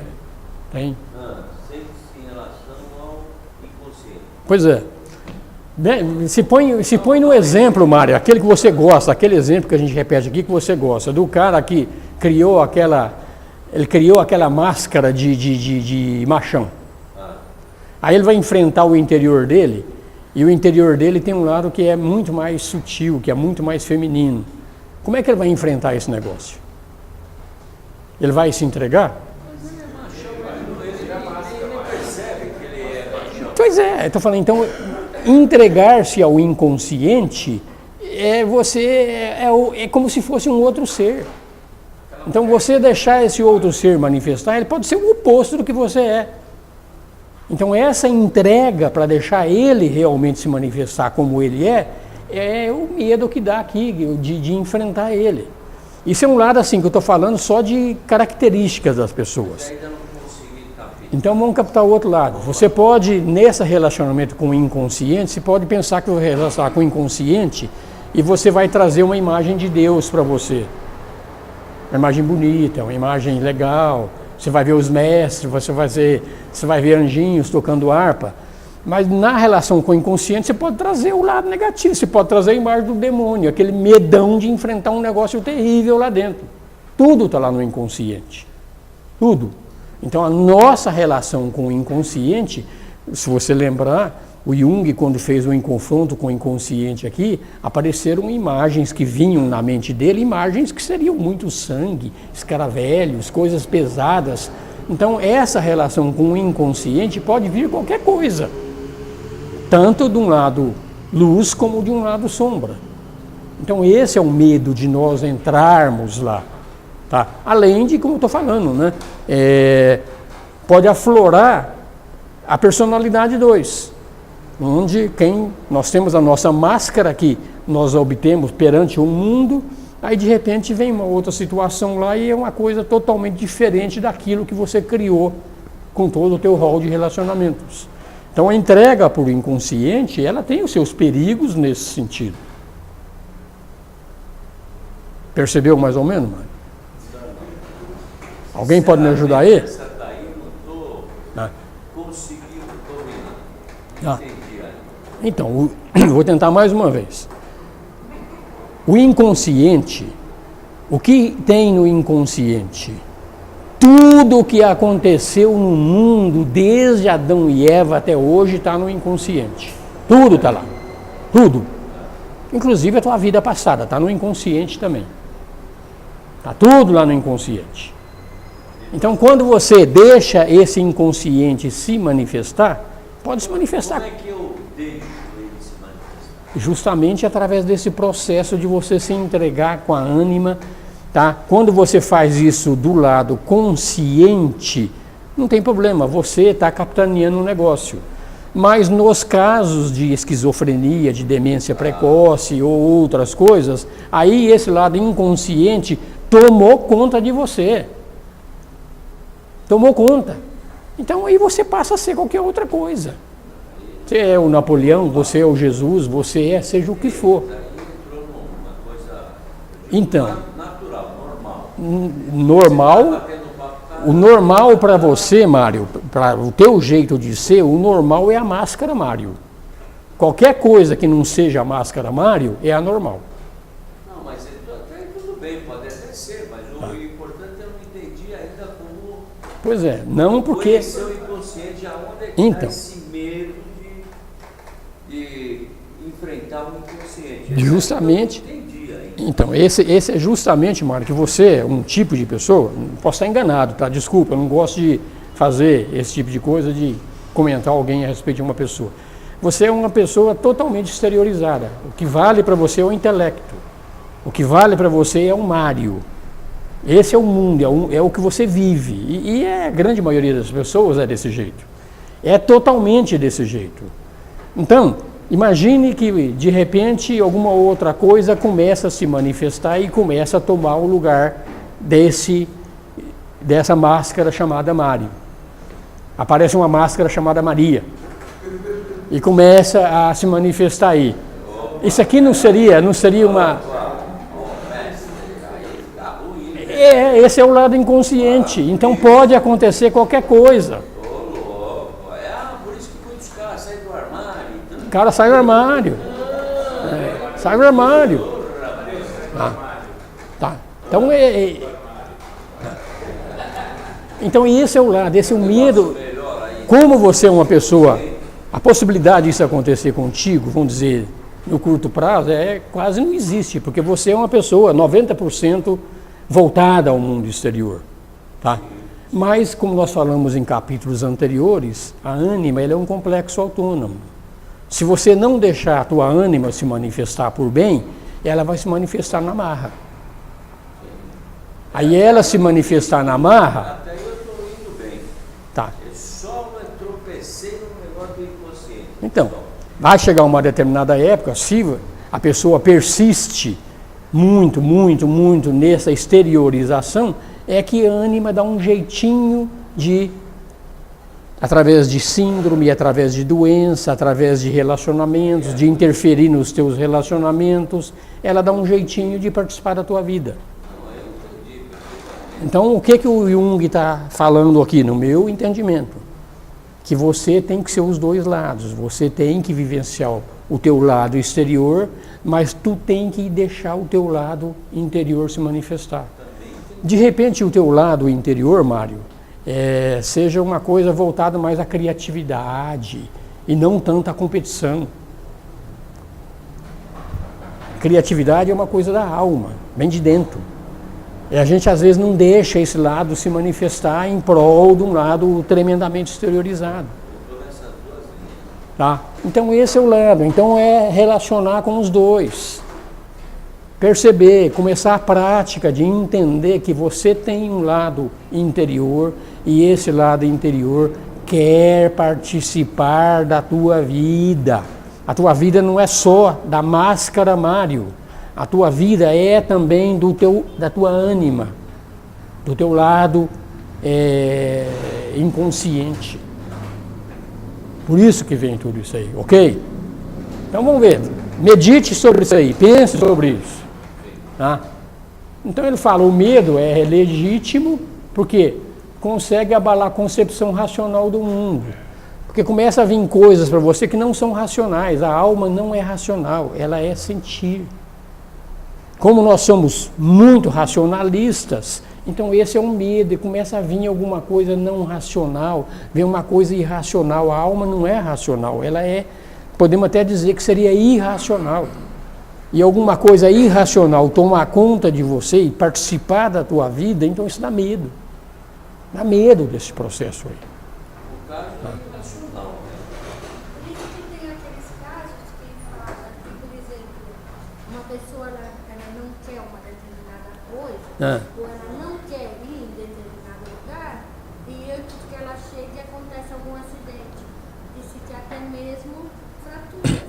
Tem. Em relação ao inconsciente. Pois é. Se põe no exemplo, Mário, aquele que você gosta, aquele exemplo que a gente repete aqui que você gosta, do cara que criou aquela máscara de machão. Aí ele vai enfrentar o interior dele, e o interior dele tem um lado que é muito mais sutil, que é muito mais feminino. Como é que ele vai enfrentar esse negócio? Ele vai se entregar? Pois é, estou falando, então, entregar-se ao inconsciente é como se fosse um outro ser. Então, você deixar esse outro ser manifestar, ele pode ser o oposto do que você é. Então, essa entrega para deixar ele realmente se manifestar como ele é o medo que dá aqui, de enfrentar ele. Isso é um lado assim que eu estou falando só de características das pessoas. Então vamos captar o outro lado. Você pode, nesse relacionamento com o inconsciente, você pode pensar que vai relacionar com o inconsciente e você vai trazer uma imagem de Deus para você. Uma imagem bonita, uma imagem legal. Você vai ver os mestres, você vai ver anjinhos tocando harpa. Mas na relação com o inconsciente, você pode trazer o lado negativo. Você pode trazer a imagem do demônio, aquele medão de enfrentar um negócio terrível lá dentro. Tudo está lá no inconsciente. Tudo. Então, a nossa relação com o inconsciente, se você lembrar, o Jung, quando fez um confronto com o inconsciente aqui, apareceram imagens que vinham na mente dele, imagens que seriam muito sangue, escaravelhos, coisas pesadas. Então, essa relação com o inconsciente pode vir qualquer coisa, tanto de um lado luz como de um lado sombra. Então, esse é o medo de nós entrarmos lá. Tá? Além de, como eu estou falando, né? Pode aflorar a personalidade 2, onde nós temos a nossa máscara que nós obtemos perante o mundo, aí de repente vem uma outra situação lá e é uma coisa totalmente diferente daquilo que você criou com todo o teu rol de relacionamentos. Então a entrega por inconsciente, ela tem os seus perigos nesse sentido. Percebeu mais ou menos, Mário? Alguém pode me ajudar aí? Essa daí eu não estou conseguindo dominar. Entendi. Então, vou tentar mais uma vez. O inconsciente, O que tem no inconsciente? Tudo o que aconteceu no mundo, desde Adão e Eva até hoje, está no inconsciente. Tudo está lá. Tudo. Inclusive a tua vida passada, está no inconsciente também. Está tudo lá no inconsciente. Então, quando você deixa esse inconsciente se manifestar, pode se manifestar. Como é que eu deixo ele se manifestar? Justamente através desse processo de você se entregar com a ânima, tá? Quando você faz isso do lado consciente, não tem problema, você está capitaneando o negócio. Mas nos casos de esquizofrenia, de demência precoce ou outras coisas, aí esse lado inconsciente tomou conta de você. Tomou conta. Então aí você passa a ser qualquer outra coisa. Você é o Napoleão, você é o Jesus, você é seja o que for. Então, normal, o normal para você, Mário, para o teu jeito de ser, o normal é a máscara, Mário. Qualquer coisa que não seja a máscara, Mário, é anormal. Não, mas até tudo bem, pode até ser, mas o importante eu não entendi ainda como... Pois é, não porque... Conhecer o inconsciente, aonde é que então, está esse medo de enfrentar o inconsciente? Justamente... Eu não entendi ainda. Então, esse é justamente, Mário, que você é um tipo de pessoa, posso estar enganado, tá? Desculpa, eu não gosto de fazer esse tipo de coisa, de comentar alguém a respeito de uma pessoa. Você é uma pessoa totalmente exteriorizada. O que vale para você é o intelecto. O que vale para você é o Mário. Esse é o mundo, é o que você vive. E a grande maioria das pessoas é desse jeito. É totalmente desse jeito. Então, imagine que, de repente, alguma outra coisa começa a se manifestar e começa a tomar o lugar dessa máscara chamada Mário. Aparece uma máscara chamada Maria. E começa a se manifestar aí. Isso aqui não seria uma... Esse é o lado inconsciente. Então pode acontecer qualquer coisa. Por isso que muitos caras saem do armário. O cara sai do armário. Sai do armário. Tá. Então esse é o lado, esse é o medo. Como você é uma pessoa, a possibilidade disso acontecer contigo, vamos dizer, no curto prazo, quase não existe, porque você é uma pessoa 90% voltada ao mundo exterior, tá? Mas, como nós falamos em capítulos anteriores, a ânima ela é um complexo autônomo. Se você não deixar a tua ânima se manifestar por bem, ela vai se manifestar na marra. Aí ela se manifestar na marra... Até eu estou indo bem. Tá. Eu só tropecei no negócio do inconsciente. Então, vai chegar uma determinada época, se a pessoa persiste muito nessa exteriorização, é que a ânima dá um jeitinho de, através de síndrome, através de doença, através de relacionamentos, de interferir nos teus relacionamentos, ela dá um jeitinho de participar da tua vida. Então, o que o Jung está falando aqui, no meu entendimento? Que você tem que ser os dois lados, você tem que vivenciar o teu lado exterior, mas tu tem que deixar o teu lado interior se manifestar. De repente, o teu lado interior, Mário, seja uma coisa voltada mais à criatividade e não tanto à competição. Criatividade é uma coisa da alma, vem de dentro. E a gente às vezes não deixa esse lado se manifestar em prol de um lado tremendamente exteriorizado. Tá? Então esse é o lado. Então é relacionar com os dois. Perceber, começar a prática de entender que você tem um lado interior e esse lado interior quer participar da tua vida. A tua vida não é só da máscara, Mário. A tua vida é também da tua ânima, do teu lado inconsciente. Por isso que vem tudo isso aí, ok? Então vamos ver, medite sobre isso aí, pense sobre isso. Tá? Então ele fala, o medo é legítimo porque consegue abalar a concepção racional do mundo. Porque começa a vir coisas para você que não são racionais, a alma não é racional, ela é sentir. Como nós somos muito racionalistas, então esse é um medo, e começa a vir alguma coisa não racional, vem uma coisa irracional. A alma não é racional, ela é, podemos até dizer que seria irracional. E alguma coisa irracional tomar conta de você e participar da tua vida, então isso dá medo. Dá medo desse processo aí. O caso é irracional, né? Por isso que tem aqueles casos que fala que, por exemplo, uma pessoa ela não quer uma determinada coisa, ou ela não quer ir em determinado lugar, e antes que ela chegue acontece algum acidente. E se tem até mesmo fraturas.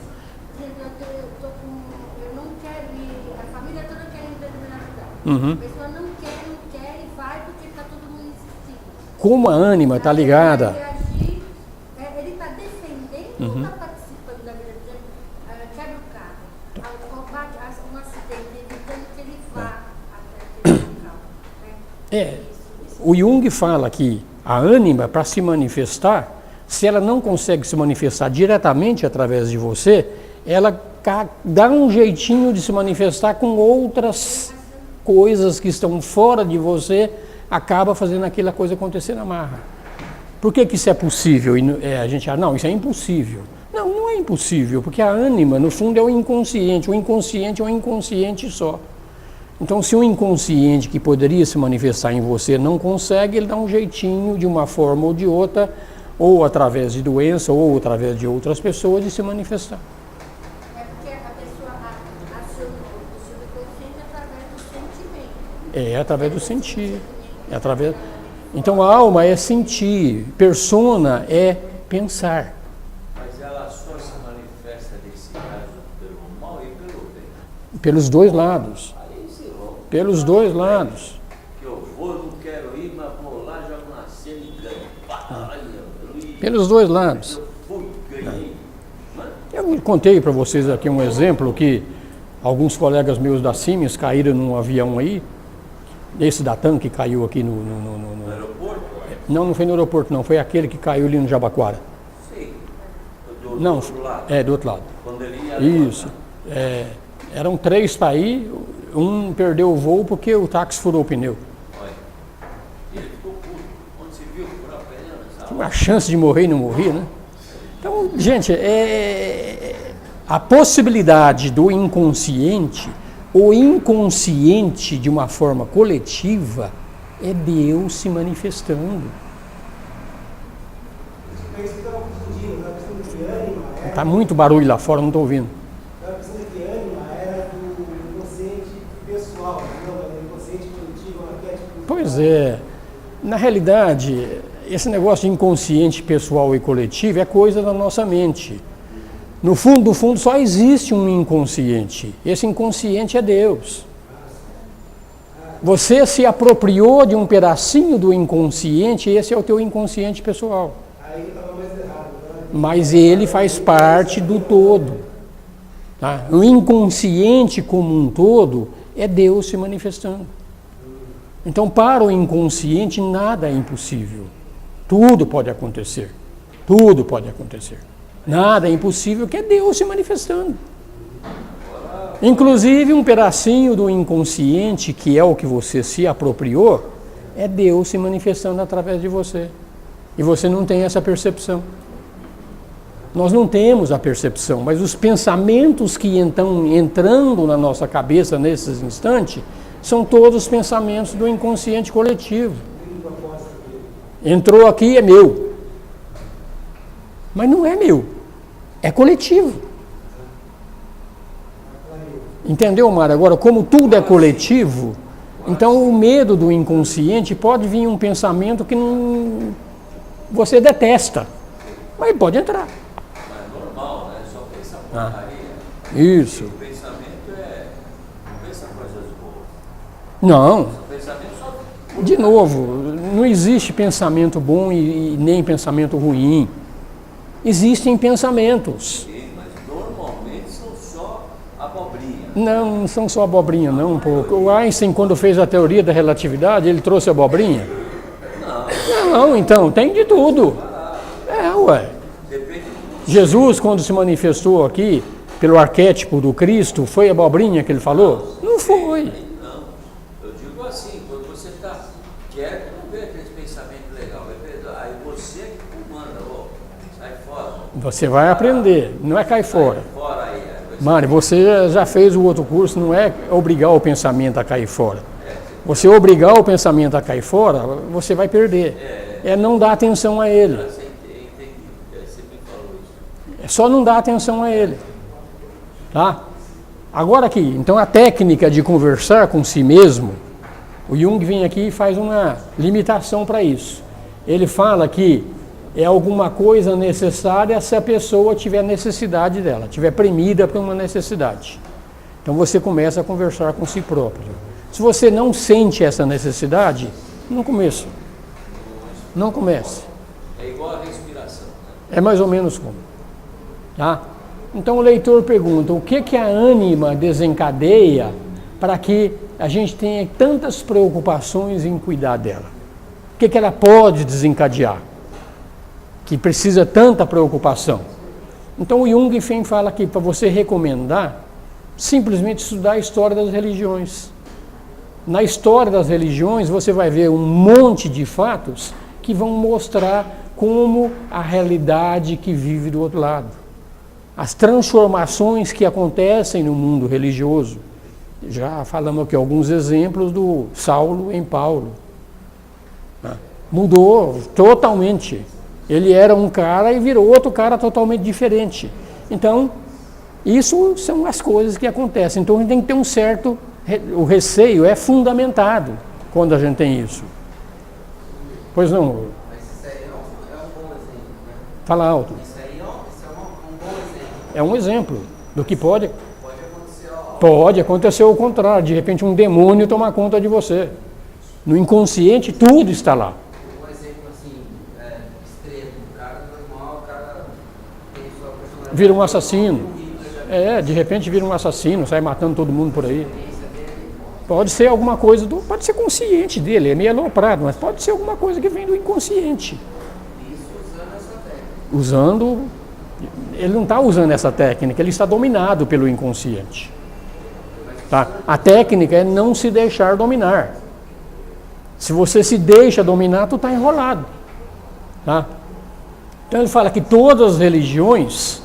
Eu não quero ir, a família toda quer ir em determinado lugar. A pessoa não quer e vai porque está todo mundo insistindo. Como a ânima está ligada. Ele está defendendo ou está participando da vida? Por exemplo, quebra o carro, combate um acidente, evitando que ele vá até aquele local. O Jung fala que a ânima, para se manifestar, se ela não consegue se manifestar diretamente através de você, ela dá um jeitinho de se manifestar com outras coisas que estão fora de você, acaba fazendo aquela coisa acontecer na marra. Por que isso é possível? E a gente não, isso é impossível. Não, não é impossível, porque a ânima, no fundo, é o inconsciente. O inconsciente é um inconsciente só. Então, se o inconsciente que poderia se manifestar em você não consegue, ele dá um jeitinho, de uma forma ou de outra, ou através de doença, ou através de outras pessoas, de se manifestar. É porque a pessoa aciona o subconsciente através do sentimento. É através do sentir. Então a alma é sentir, persona é pensar. Mas ela só se manifesta nesse caso pelo mal e pelo bem. Pelos dois lados. Aí se louco. Pelos dois lados. Que eu vou, não quero ir, mas vou lá, jogo na cena e ganho. Pelos dois lados. Eu fui, ganhei. Eu contei para vocês aqui um exemplo que alguns colegas meus da Siemens caíram num avião aí. Esse da TAM que caiu aqui no aeroporto? Não foi no aeroporto, não. Foi aquele que caiu ali no Jabaquara. Sim. Do outro lado. Do outro lado. Quando ele ia Isso. Eram 3 para ir, um perdeu o voo porque o táxi furou o pneu. Olha. E ele ficou puto. Onde se viu? Furou a pneu? Tinha uma chance de morrer e não morria, né? Então, gente, a possibilidade do inconsciente, o inconsciente de uma forma coletiva, é Deus se manifestando. Está muito barulho lá fora, não estou ouvindo. A questão de que ânima era do inconsciente pessoal, não do inconsciente coletivo, arquétipo. Pois é. Na realidade, esse negócio de inconsciente pessoal e coletivo é coisa da nossa mente. No fundo, só existe um inconsciente. Esse inconsciente é Deus. Você se apropriou de um pedacinho do inconsciente, esse é o teu inconsciente pessoal. Aí estava mais errado. Mas ele faz parte do todo. Tá? O inconsciente como um todo é Deus se manifestando. Então, para o inconsciente, nada é impossível. Tudo pode acontecer. Tudo pode acontecer. Nada é impossível, que é Deus se manifestando. Inclusive, um pedacinho do inconsciente, que é o que você se apropriou, é Deus se manifestando através de você. E você não tem essa percepção. Nós não temos a percepção, mas os pensamentos que estão entrando na nossa cabeça nesses instantes são todos os pensamentos do inconsciente coletivo. Entrou aqui, é meu. Mas não é meu, é coletivo. Entendeu, Mara? Agora, como tudo é coletivo, então o medo do inconsciente pode vir um pensamento que você detesta, mas pode entrar. Mas é normal, né? Só pensa porcaria. Isso. O pensamento não pensa coisas boas. Não. O pensamento só... De novo, não existe pensamento bom e nem pensamento ruim. Existem pensamentos. Sim, mas normalmente são só abobrinha. Não são só abobrinha, não, um pouco. O Einstein, quando fez a teoria da relatividade, ele trouxe abobrinha? Não, então, tem de tudo. Ué. Jesus, quando se manifestou aqui, pelo arquétipo do Cristo, foi abobrinha que ele falou? Não foi. Você vai aprender, não é cair fora. Fora aí, Mari, você já fez o outro curso, não é obrigar o pensamento a cair fora. Você obrigar o pensamento a cair fora, você vai perder. É não dar atenção a ele. Você me falou isso. É só não dar atenção a ele. Tá? Agora aqui, então a técnica de conversar com si mesmo, o Jung vem aqui e faz uma limitação para isso. Ele fala que é alguma coisa necessária se a pessoa tiver necessidade dela, tiver premida por uma necessidade. Então você começa a conversar com si próprio. Se você não sente essa necessidade, não comece. Não comece. É igual a respiração. É mais ou menos como. Tá? Então o leitor pergunta, o que a ânima desencadeia para que a gente tenha tantas preocupações em cuidar dela? O que ela pode desencadear? Que precisa tanta preocupação. Então o Jung fala aqui para você recomendar simplesmente estudar a história das religiões. Na história das religiões você vai ver um monte de fatos que vão mostrar como a realidade que vive do outro lado. As transformações que acontecem no mundo religioso. Já falamos aqui alguns exemplos do Saulo em Paulo. Mudou totalmente. Ele era um cara e virou outro cara totalmente diferente. Então, isso são as coisas que acontecem. Então, a gente tem que ter um certo... O receio é fundamentado quando a gente tem isso. Pois não? Mas isso aí é um bom exemplo, né? Fala alto. Isso aí é um bom exemplo. É um exemplo do que pode... Pode acontecer algo. Pode acontecer o contrário. De repente, um demônio tomar conta de você. No inconsciente, tudo está lá. Um exemplo assim, extremo. O cara normal, o cara tem sua personalidade. Vira um assassino. De repente vira um assassino, sai matando todo mundo por aí. Pode ser alguma coisa, pode ser consciente dele, é meio aloprado, mas pode ser alguma coisa que vem do inconsciente. Isso usando essa técnica. Usando, ele não está usando essa técnica, ele está dominado pelo inconsciente. Tá? A técnica é não se deixar dominar. Se você se deixa dominar, tu está enrolado. Tá? Então ele fala que todas as religiões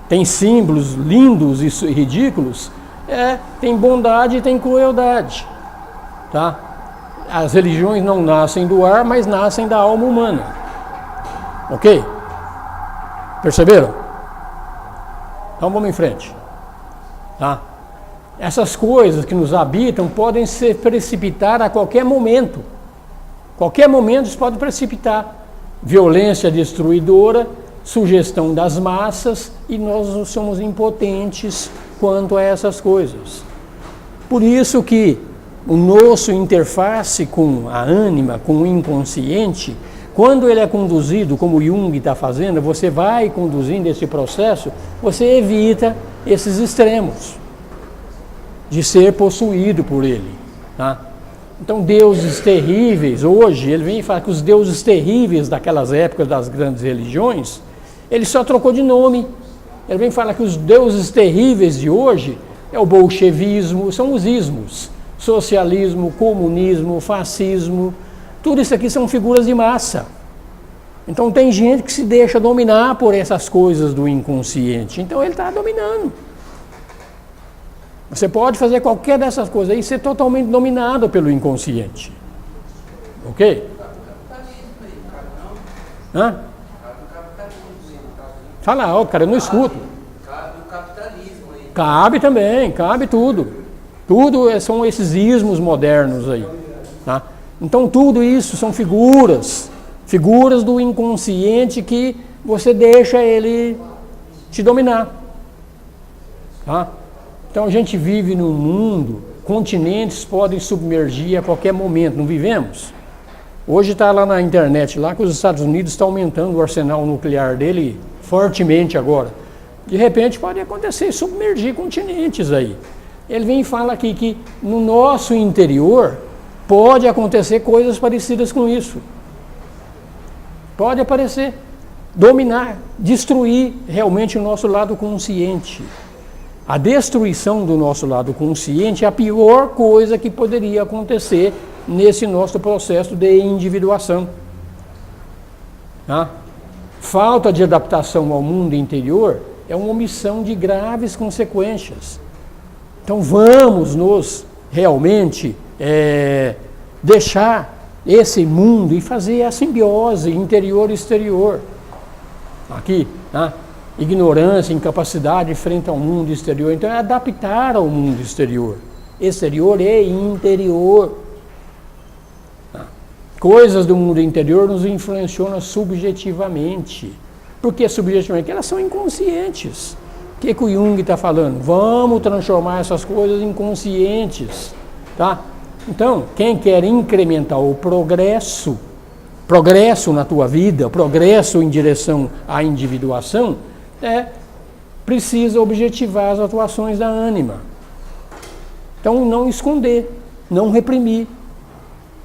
têm símbolos lindos e ridículos, tem bondade e tem crueldade. Tá? As religiões não nascem do ar, mas nascem da alma humana. Ok? Perceberam? Então vamos em frente. Tá? Essas coisas que nos habitam podem se precipitar a qualquer momento. Qualquer momento isso pode precipitar. Violência destruidora, sugestão das massas, e nós somos impotentes quanto a essas coisas. Por isso que o nosso interface com a ânima, com o inconsciente, quando ele é conduzido, como o Jung está fazendo, você vai conduzindo esse processo, você evita esses extremos de ser possuído por ele. Tá? Então, deuses terríveis, hoje, ele vem falar que os deuses terríveis daquelas épocas das grandes religiões, ele só trocou de nome. Ele vem falar que os deuses terríveis de hoje é o bolchevismo, são os ismos. Socialismo, comunismo, fascismo, tudo isso aqui são figuras de massa. Então tem gente que se deixa dominar por essas coisas do inconsciente. Então ele está dominando. Você pode fazer qualquer dessas coisas aí e ser totalmente dominado pelo inconsciente. Ok? Hã? Fala alto, cara, eu não escuto. Cabe o capitalismo aí. Cabe também, cabe tudo. Tudo são esses ismos modernos aí. Tá? Então tudo isso são figuras do inconsciente que você deixa ele te dominar. Tá? Então a gente vive num mundo, continentes podem submergir a qualquer momento, não vivemos? Hoje está lá na internet lá que os Estados Unidos estão aumentando o arsenal nuclear dele fortemente agora. De repente pode acontecer, submergir continentes aí. Ele vem e fala aqui que no nosso interior pode acontecer coisas parecidas com isso. Pode aparecer, dominar, destruir realmente o nosso lado consciente. A destruição do nosso lado consciente é a pior coisa que poderia acontecer nesse nosso processo de individuação. Tá? falta de adaptação ao mundo interior é uma omissão de graves consequências. Então vamos nos realmente deixar esse mundo e fazer a simbiose interior e exterior. Aqui, né? Ignorância, incapacidade frente ao mundo exterior. Então é adaptar ao mundo exterior. Exterior e interior. Coisas do mundo interior nos influenciam subjetivamente. Por que subjetivamente? Porque elas são inconscientes. O que o Jung está falando? Vamos transformar essas coisas em conscientes. Tá? Então, quem quer incrementar o progresso na tua vida, progresso em direção à individuação, precisa objetivar as atuações da ânima. Então, não esconder, não reprimir,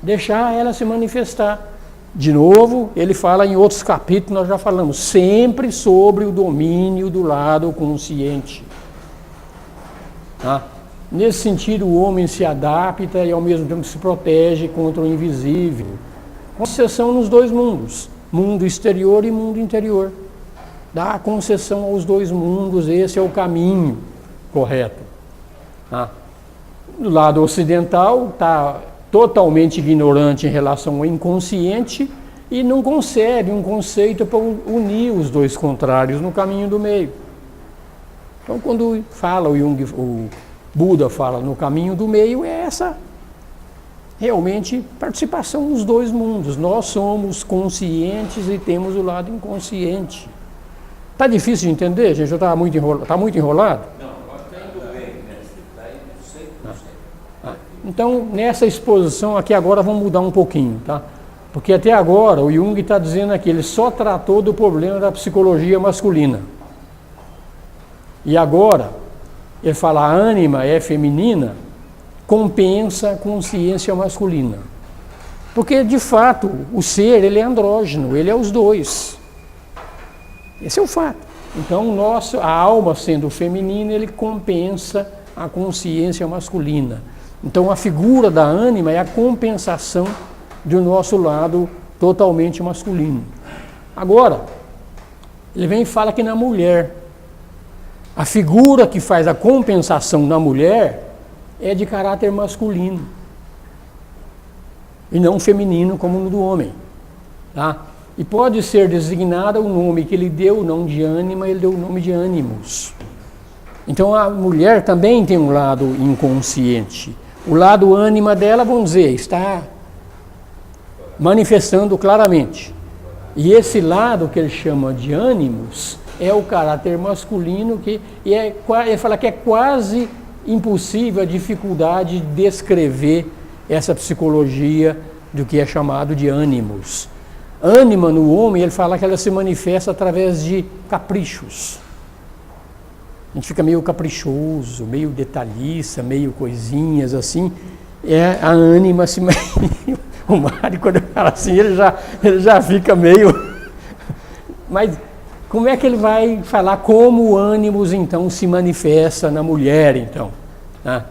deixar ela se manifestar. De novo, ele fala em outros capítulos, nós já falamos, sempre sobre o domínio do lado consciente. Tá? Nesse sentido, o homem se adapta e ao mesmo tempo se protege contra o invisível. Concessão nos dois mundos, mundo exterior e mundo interior. Dá concessão aos dois mundos, esse é o caminho correto. Tá? Do lado ocidental, está totalmente ignorante em relação ao inconsciente e não concebe um conceito para unir os dois contrários no caminho do meio. Então, quando fala o Buda fala no caminho do meio, é essa realmente participação nos dois mundos. Nós somos conscientes e temos o lado inconsciente. Está difícil de entender, gente? Está muito enrolado? Não, agora está indo bem, mestre. Está indo 100%. Então, nessa exposição aqui agora vamos mudar um pouquinho, tá? Porque até agora o Jung está dizendo aqui, ele só tratou do problema da psicologia masculina. E agora, ele fala, a ânima é feminina, compensa a consciência masculina. Porque, de fato, o ser, ele é andrógeno, ele é os dois. Esse é o fato. Então, a alma sendo feminina, ele compensa a consciência masculina. Então, a figura da ânima é a compensação do nosso lado totalmente masculino. Agora, ele vem e fala que na mulher, a figura que faz a compensação na mulher é de caráter masculino e não feminino como no do homem. Tá? E pode ser designada o nome que ele deu, não de ânima, ele deu o nome de ânimos. Então a mulher também tem um lado inconsciente. O lado ânima dela, vamos dizer, está manifestando claramente. E esse lado que ele chama de ânimos é o caráter masculino, ele fala que é quase impossível a dificuldade de descrever essa psicologia do que é chamado de ânimos. Ânima no homem, ele fala que ela se manifesta através de caprichos. A gente fica meio caprichoso, meio detalhista, meio coisinhas assim. A ânima se o Mário, quando ele fala assim, ele já fica meio... Mas como é que ele vai falar como o ânimos, então, se manifesta na mulher, então? Né?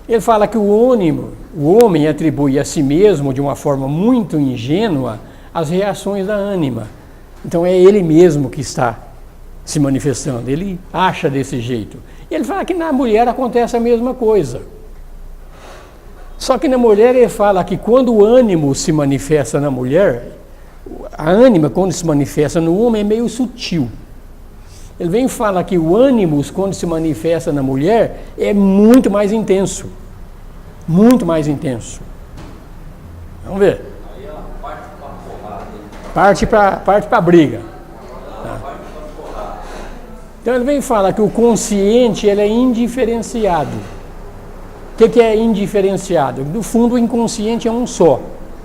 Ele fala que o homem atribui a si mesmo, de uma forma muito ingênua, as reações da ânima. Então é ele mesmo que está se manifestando, ele acha desse jeito. E ele fala que na mulher acontece a mesma coisa. Só que na mulher ele fala que quando o ânimo se manifesta na mulher, a ânima quando se manifesta no homem é meio sutil. Ele vem e fala que o ânimo quando se manifesta na mulher é muito mais intenso. Muito mais intenso. Vamos ver. Aí ela parte para a porrada. Parte para a briga. Tá. Então ele vem e fala que o consciente ele é indiferenciado. O que é indiferenciado? No fundo, o inconsciente é um só.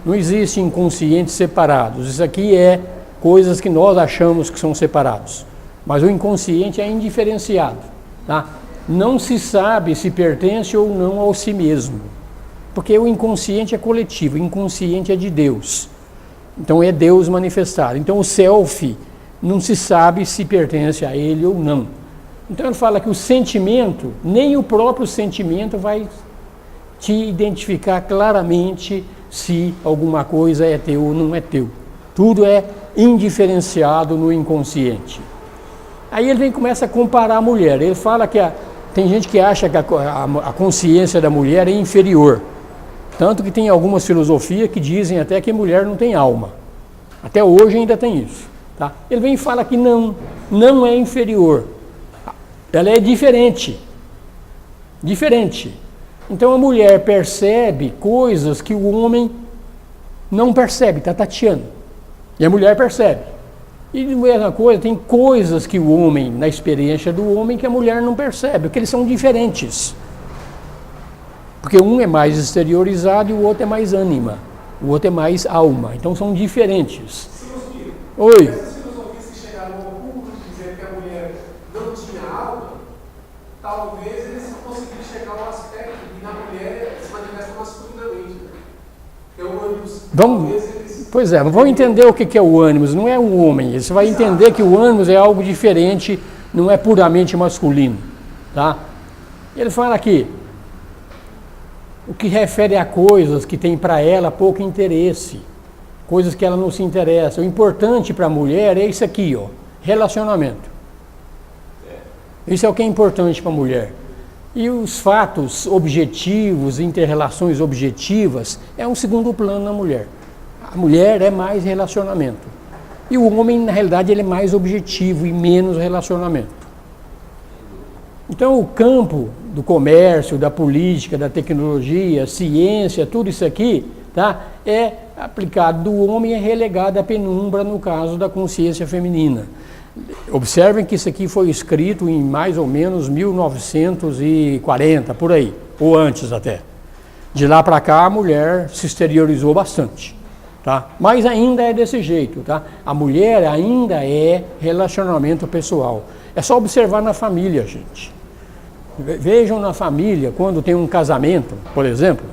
Não existe inconscientes separados. Isso aqui é coisas que nós achamos que são separados. Mas o inconsciente é indiferenciado. Tá? Não se sabe se pertence ou não ao si mesmo. Porque o inconsciente é coletivo, o inconsciente é de Deus. Então é Deus manifestado. Então o self não se sabe se pertence a ele ou não. Então ele fala que o sentimento, nem o próprio sentimento vai te identificar claramente se alguma coisa é teu ou não é teu. Tudo é indiferenciado no inconsciente. Aí ele começa a comparar a mulher. Ele fala que tem gente que acha que a consciência da mulher é inferior. Tanto que tem algumas filosofias que dizem até que a mulher não tem alma. Até hoje ainda tem isso. Tá? Ele vem e fala que não é inferior. Ela é diferente. Diferente. Então a mulher percebe coisas que o homem não percebe, está tateando. E a mulher percebe. E a mesma coisa, tem coisas que o homem, na experiência do homem, que a mulher não percebe, porque eles são diferentes. Porque um é mais exteriorizado e o outro é mais ânima, o outro é mais alma. Então são diferentes. Filosofia. Oi. Essas filosofias que chegaram ao ponto de dizer que a mulher não tinha alma, talvez eles conseguiram chegar ao aspecto que na mulher se manifesta masculinamente. Que é o ânimos. Pois é, vamos entender o que é o ânimos, não é o homem. Você vai entender que o ânimos é algo diferente, não é puramente masculino. Tá? Ele fala aqui, o que refere a coisas que tem para ela pouco interesse, coisas que ela não se interessa. O importante para a mulher é isso aqui, ó, relacionamento. Isso é o que é importante para a mulher. E os fatos objetivos, inter-relações objetivas, é um segundo plano na mulher. A mulher é mais relacionamento. E o homem, na realidade, ele é mais objetivo e menos relacionamento. Então, o campo do comércio, da política, da tecnologia, ciência, tudo isso aqui, tá, é aplicado do homem e é relegado à penumbra no caso da consciência feminina. Observem que isso aqui foi escrito em mais ou menos 1940, por aí, ou antes até. De lá para cá, a mulher se exteriorizou bastante. Tá? Mas ainda é desse jeito, tá? A mulher ainda é relacionamento pessoal. É só observar na família, gente. Vejam na família, quando tem um casamento, por exemplo,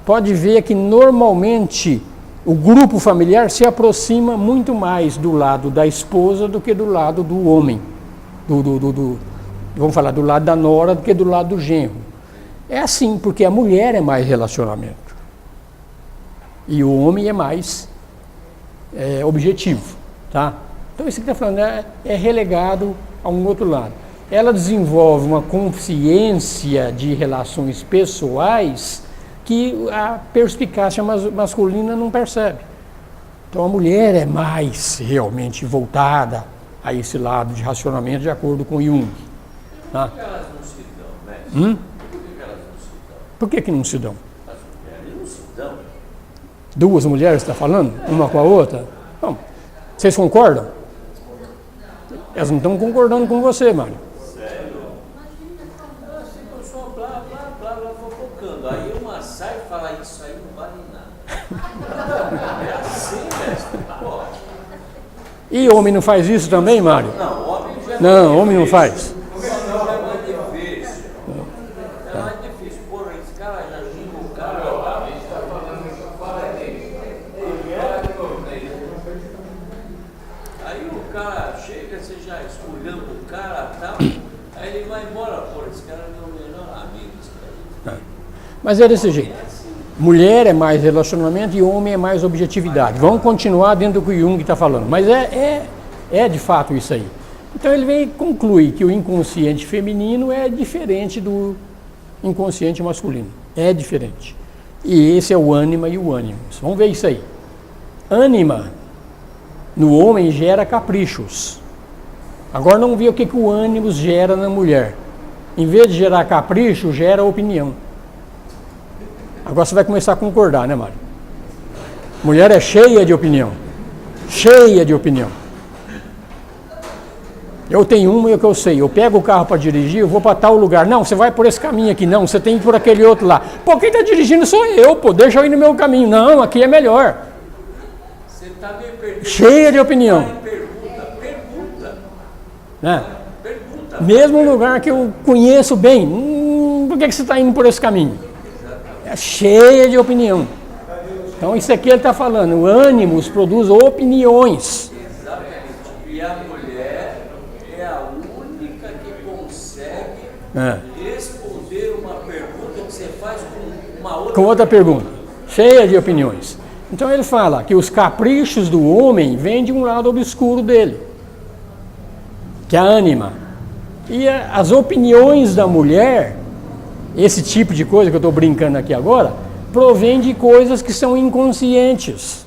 pode ver que normalmente o grupo familiar se aproxima muito mais do lado da esposa do que do lado do homem. Vamos falar do lado da nora do que do lado do genro. É assim, porque a mulher é mais relacionamento. E o homem é mais objetivo, tá? Então isso que está falando é relegado a um outro lado. Ela desenvolve uma consciência de relações pessoais que a perspicácia masculina não percebe. Então a mulher é mais realmente voltada a esse lado de racionamento de acordo com Jung. Tá? Por que elas não se dão, mestre? Por que elas não se dão? Por que não se dão? As mulheres não se dão. Duas mulheres, está falando? Uma com a outra? Bom, vocês concordam? Elas não estão concordando com você, Mário. Sério? Elas ficam só blá, blá, blá, blá, fofocando. Aí uma sai e fala, isso aí não vale nada. É assim, mestre? Pô. E homem não faz isso também, Mário? Não, homem já não. Homem não faz. É mais difícil. Porra, esse cara já xinga o cara. Aí o cara chega, você já escolhendo o cara, tal, aí ele vai embora, pô, esse cara é meu melhor amigo. Mas é desse jeito. Mulher é mais relacionamento e homem é mais objetividade. Vamos continuar dentro do que o Jung está falando, mas é de fato isso aí. Então ele vem concluir que o inconsciente feminino é diferente do inconsciente masculino. É diferente. E esse é o ânima e o ânimos. Vamos ver isso aí. Ânima no homem gera caprichos. Agora não vê o que o ânimos gera na mulher. Em vez de gerar capricho, gera opinião. Agora você vai começar a concordar, né, Mário? Mulher é cheia de opinião. Cheia de opinião. Eu tenho uma e o que eu sei. Eu pego o carro para dirigir, eu vou para tal lugar. Não, você vai por esse caminho aqui. Não, você tem que ir por aquele outro lá. Pô, quem está dirigindo sou eu, pô. Deixa eu ir no meu caminho. Não, aqui é melhor. Você está meio perdido. Cheia de opinião. Pergunta. Né? Pergunta. Mesmo lugar que eu conheço bem. Por que você está indo por esse caminho? É cheia de opinião. Então isso aqui ele está falando. O ânimos produz opiniões. Exatamente. E a mulher é a única que consegue responder uma pergunta que você faz com uma outra pergunta. Cheia de opiniões. Então ele fala que os caprichos do homem vêm de um lado obscuro dele, que é a ânima. E as opiniões da mulher, esse tipo de coisa que eu estou brincando aqui agora, provém de coisas que são inconscientes.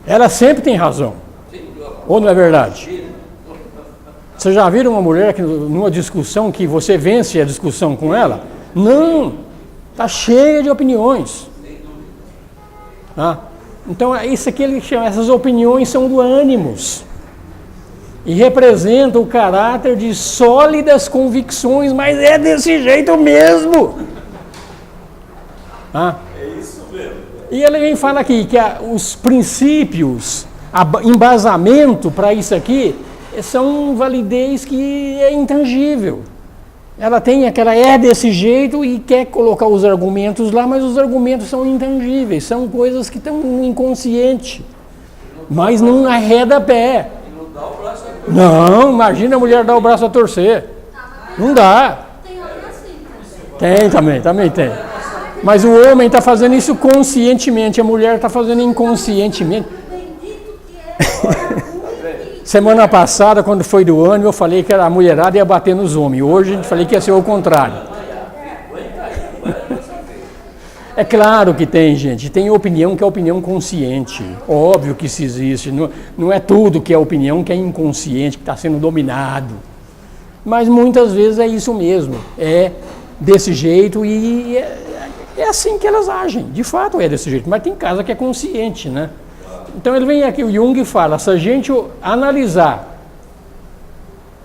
Ela sempre tem razão. Ou não é verdade? Vocês já viram uma mulher que numa discussão que você vence a discussão com ela? Não, está cheia de opiniões. Então isso aqui ele chama, essas opiniões são do ânimos e representam o caráter de sólidas convicções, mas é desse jeito mesmo. É isso mesmo. E ele vem falar aqui que os princípios, embasamento para isso aqui, são validez que é intangível. Ela tem aquela, é desse jeito e quer colocar os argumentos lá, mas os argumentos são intangíveis, são coisas que estão no inconsciente, mas não arreda pé. Não, imagina a mulher dar o braço a torcer. Não dá. Tem também tem. Mas o homem está fazendo isso conscientemente, a mulher está fazendo inconscientemente. Semana passada, quando foi do ânimo, eu falei que a mulherada ia bater nos homens. Hoje, eu falei que ia ser o contrário. É claro que tem, gente. Tem opinião que é opinião consciente. Óbvio que isso existe. Não é tudo que é opinião que é inconsciente, que está sendo dominado. Mas muitas vezes é isso mesmo. É desse jeito e é assim que elas agem. De fato é desse jeito. Mas tem casa que é consciente, né? Então ele vem aqui, o Jung fala, se a gente analisar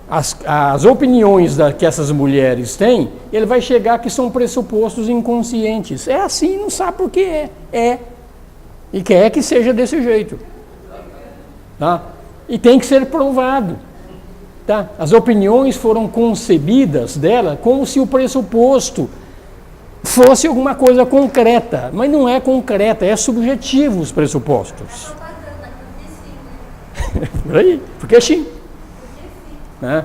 as opiniões que essas mulheres têm, ele vai chegar que são pressupostos inconscientes. É assim, não sabe por que é. E quer que seja desse jeito. Tá? E tem que ser provado. Tá? As opiniões foram concebidas dela como se o pressuposto fosse alguma coisa concreta, mas não é concreta, é subjetivo os pressupostos. Por aí, porque sim. Né?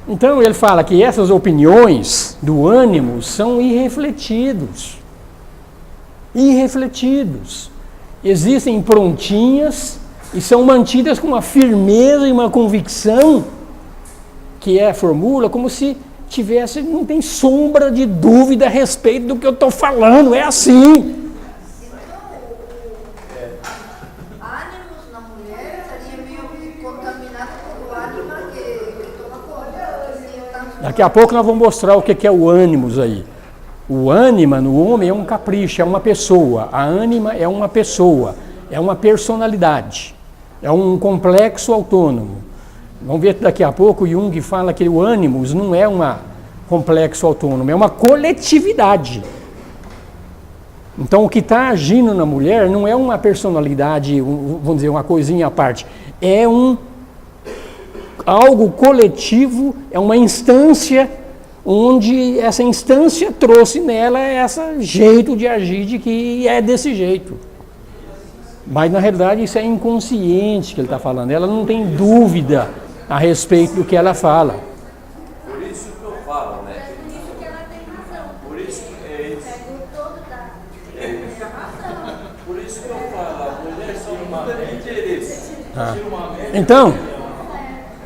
Então ele fala que essas opiniões do ânimo são irrefletidos. Existem prontinhas e são mantidas com uma firmeza e uma convicção que formula como se tivesse, não tem sombra de dúvida a respeito do que eu estou falando, é assim. Ânimos na mulher seria meio que contaminado pelo ânima que toma conta. Daqui a pouco nós vamos mostrar o que é o ânimos aí. O ânima no homem é um capricho, é uma pessoa. A ânima é uma pessoa, é uma personalidade, é um complexo autônomo. Vamos ver daqui a pouco, o Jung fala que o ânimos não é um complexo autônomo, é uma coletividade. Então o que está agindo na mulher não é uma personalidade, vamos dizer, uma coisinha à parte, é algo coletivo, é uma instância onde essa instância trouxe nela esse jeito de agir, de que é desse jeito. Mas na realidade isso é inconsciente que ele está falando, ela não tem dúvida a respeito do que ela fala. Por isso que eu falo, né? Por isso que ela tem razão. Por isso que é isso. Por isso que eu falo, a mulher só muda de interesse. Então,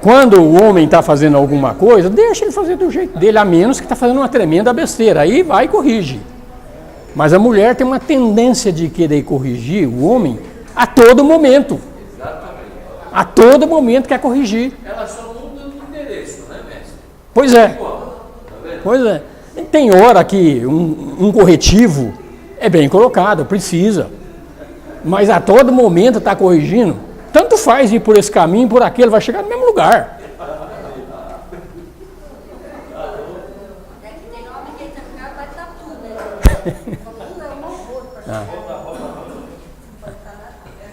quando o homem está fazendo alguma coisa, deixa ele fazer do jeito dele, a menos que está fazendo uma tremenda besteira. Aí vai e corrige. Mas a mulher tem uma tendência de querer corrigir o homem a todo momento. A todo momento quer corrigir. Ela só muda de interesse, não é, mestre? Pois é. Pois é. Tem hora que um corretivo é bem colocado, precisa. Mas a todo momento está corrigindo. Tanto faz ir por esse caminho, por aquele, vai chegar no mesmo lugar.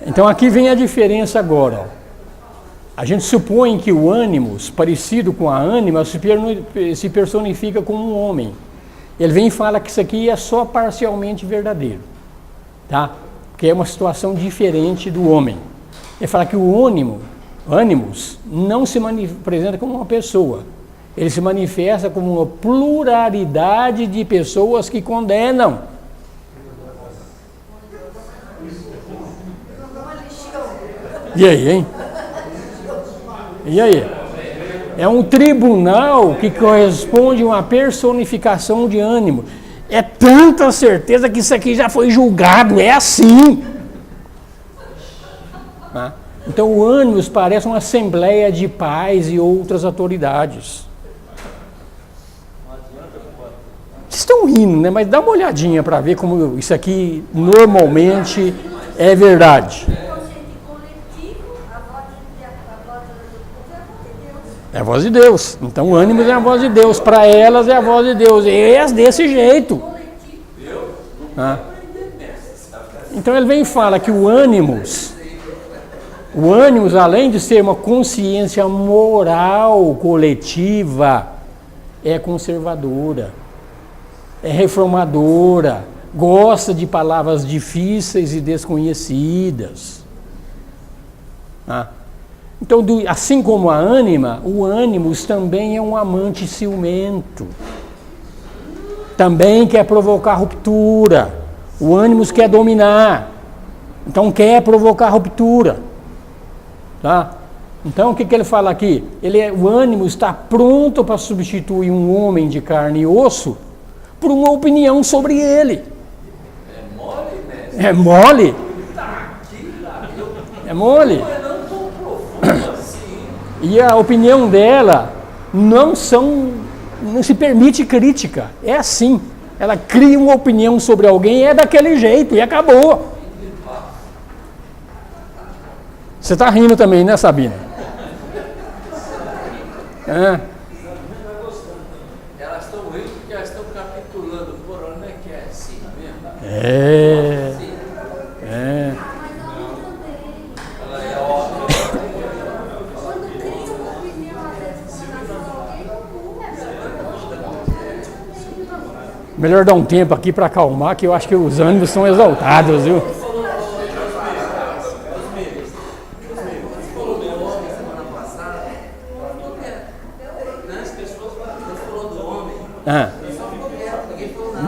Então aqui vem a diferença agora. Ó. A gente supõe que o ânimos, parecido com a ânima, se personifica como um homem. Ele vem e fala que isso aqui é só parcialmente verdadeiro. Tá? Porque é uma situação diferente do homem. Ele fala que o ânimos, não se apresenta como uma pessoa. Ele se manifesta como uma pluralidade de pessoas que condenam. E aí, hein? E aí? É um tribunal que corresponde a uma personificação de ânimo. É tanta certeza que isso aqui já foi julgado, é assim. Tá? Então o ânimos parece uma assembleia de pais e outras autoridades. Vocês estão rindo, né? Mas dá uma olhadinha para ver como isso aqui normalmente é verdade. É a voz de Deus. Então o ânimos é a voz de Deus. Para elas é a voz de Deus. E é desse jeito. Ah. Então ele vem e fala que o ânimos, além de ser uma consciência moral coletiva, é conservadora, é reformadora, gosta de palavras difíceis e desconhecidas. Ah. Então, assim como a ânima, o ânimos também é um amante ciumento. Também quer provocar ruptura. O ânimos quer dominar. Então, quer provocar ruptura. Tá? Então, o que ele fala aqui? O ânimos está pronto para substituir um homem de carne e osso por uma opinião sobre ele. É mole, mestre? É mole? É mole? E a opinião dela não se permite crítica. É assim. Ela cria uma opinião sobre alguém, é daquele jeito, e acabou. Você está rindo também, né, Sabina? É. Elas estão rindo porque elas estão capitulando. Por onde é que é assim mesmo? É. É. Melhor dar um tempo aqui para acalmar, que eu acho que os ânimos estão exaltados, viu? Ah.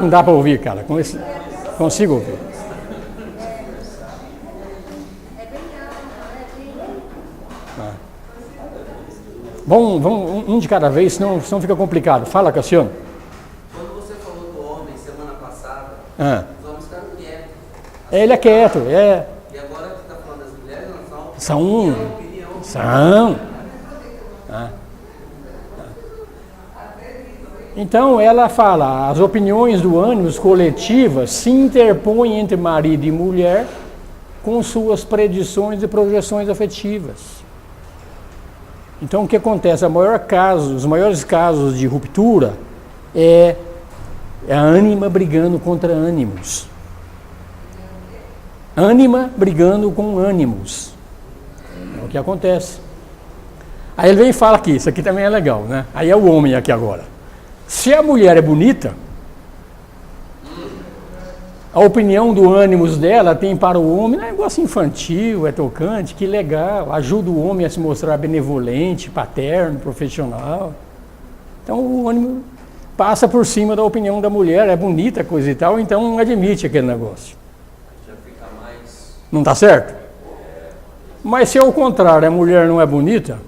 Não dá para ouvir, cara. Consigo ouvir. Ah. Vamos um de cada vez, senão fica complicado. Fala, Cassiano. Ah. Os homens ficaram quietos. Ele é quieto, é. E agora que está falando das mulheres, elas São. São. Ah. Então ela fala, as opiniões do ânimos coletivas se interpõem entre marido e mulher com suas predições e projeções afetivas. Então o que acontece? Os maiores casos de ruptura é a ânima brigando contra ânimos. Ânima brigando com ânimos. É o que acontece. Aí ele vem e fala aqui, isso aqui também é legal, né? Aí é o homem aqui agora. Se a mulher é bonita, a opinião do ânimos dela tem para o homem, é um negócio infantil, é tocante, que legal, ajuda o homem a se mostrar benevolente, paterno, profissional. Então o ânimo passa por cima da opinião da mulher, é bonita, coisa e tal, então não admite aquele negócio. Já fica mais... Não está certo? Mas se é o contrário, a mulher não é bonita,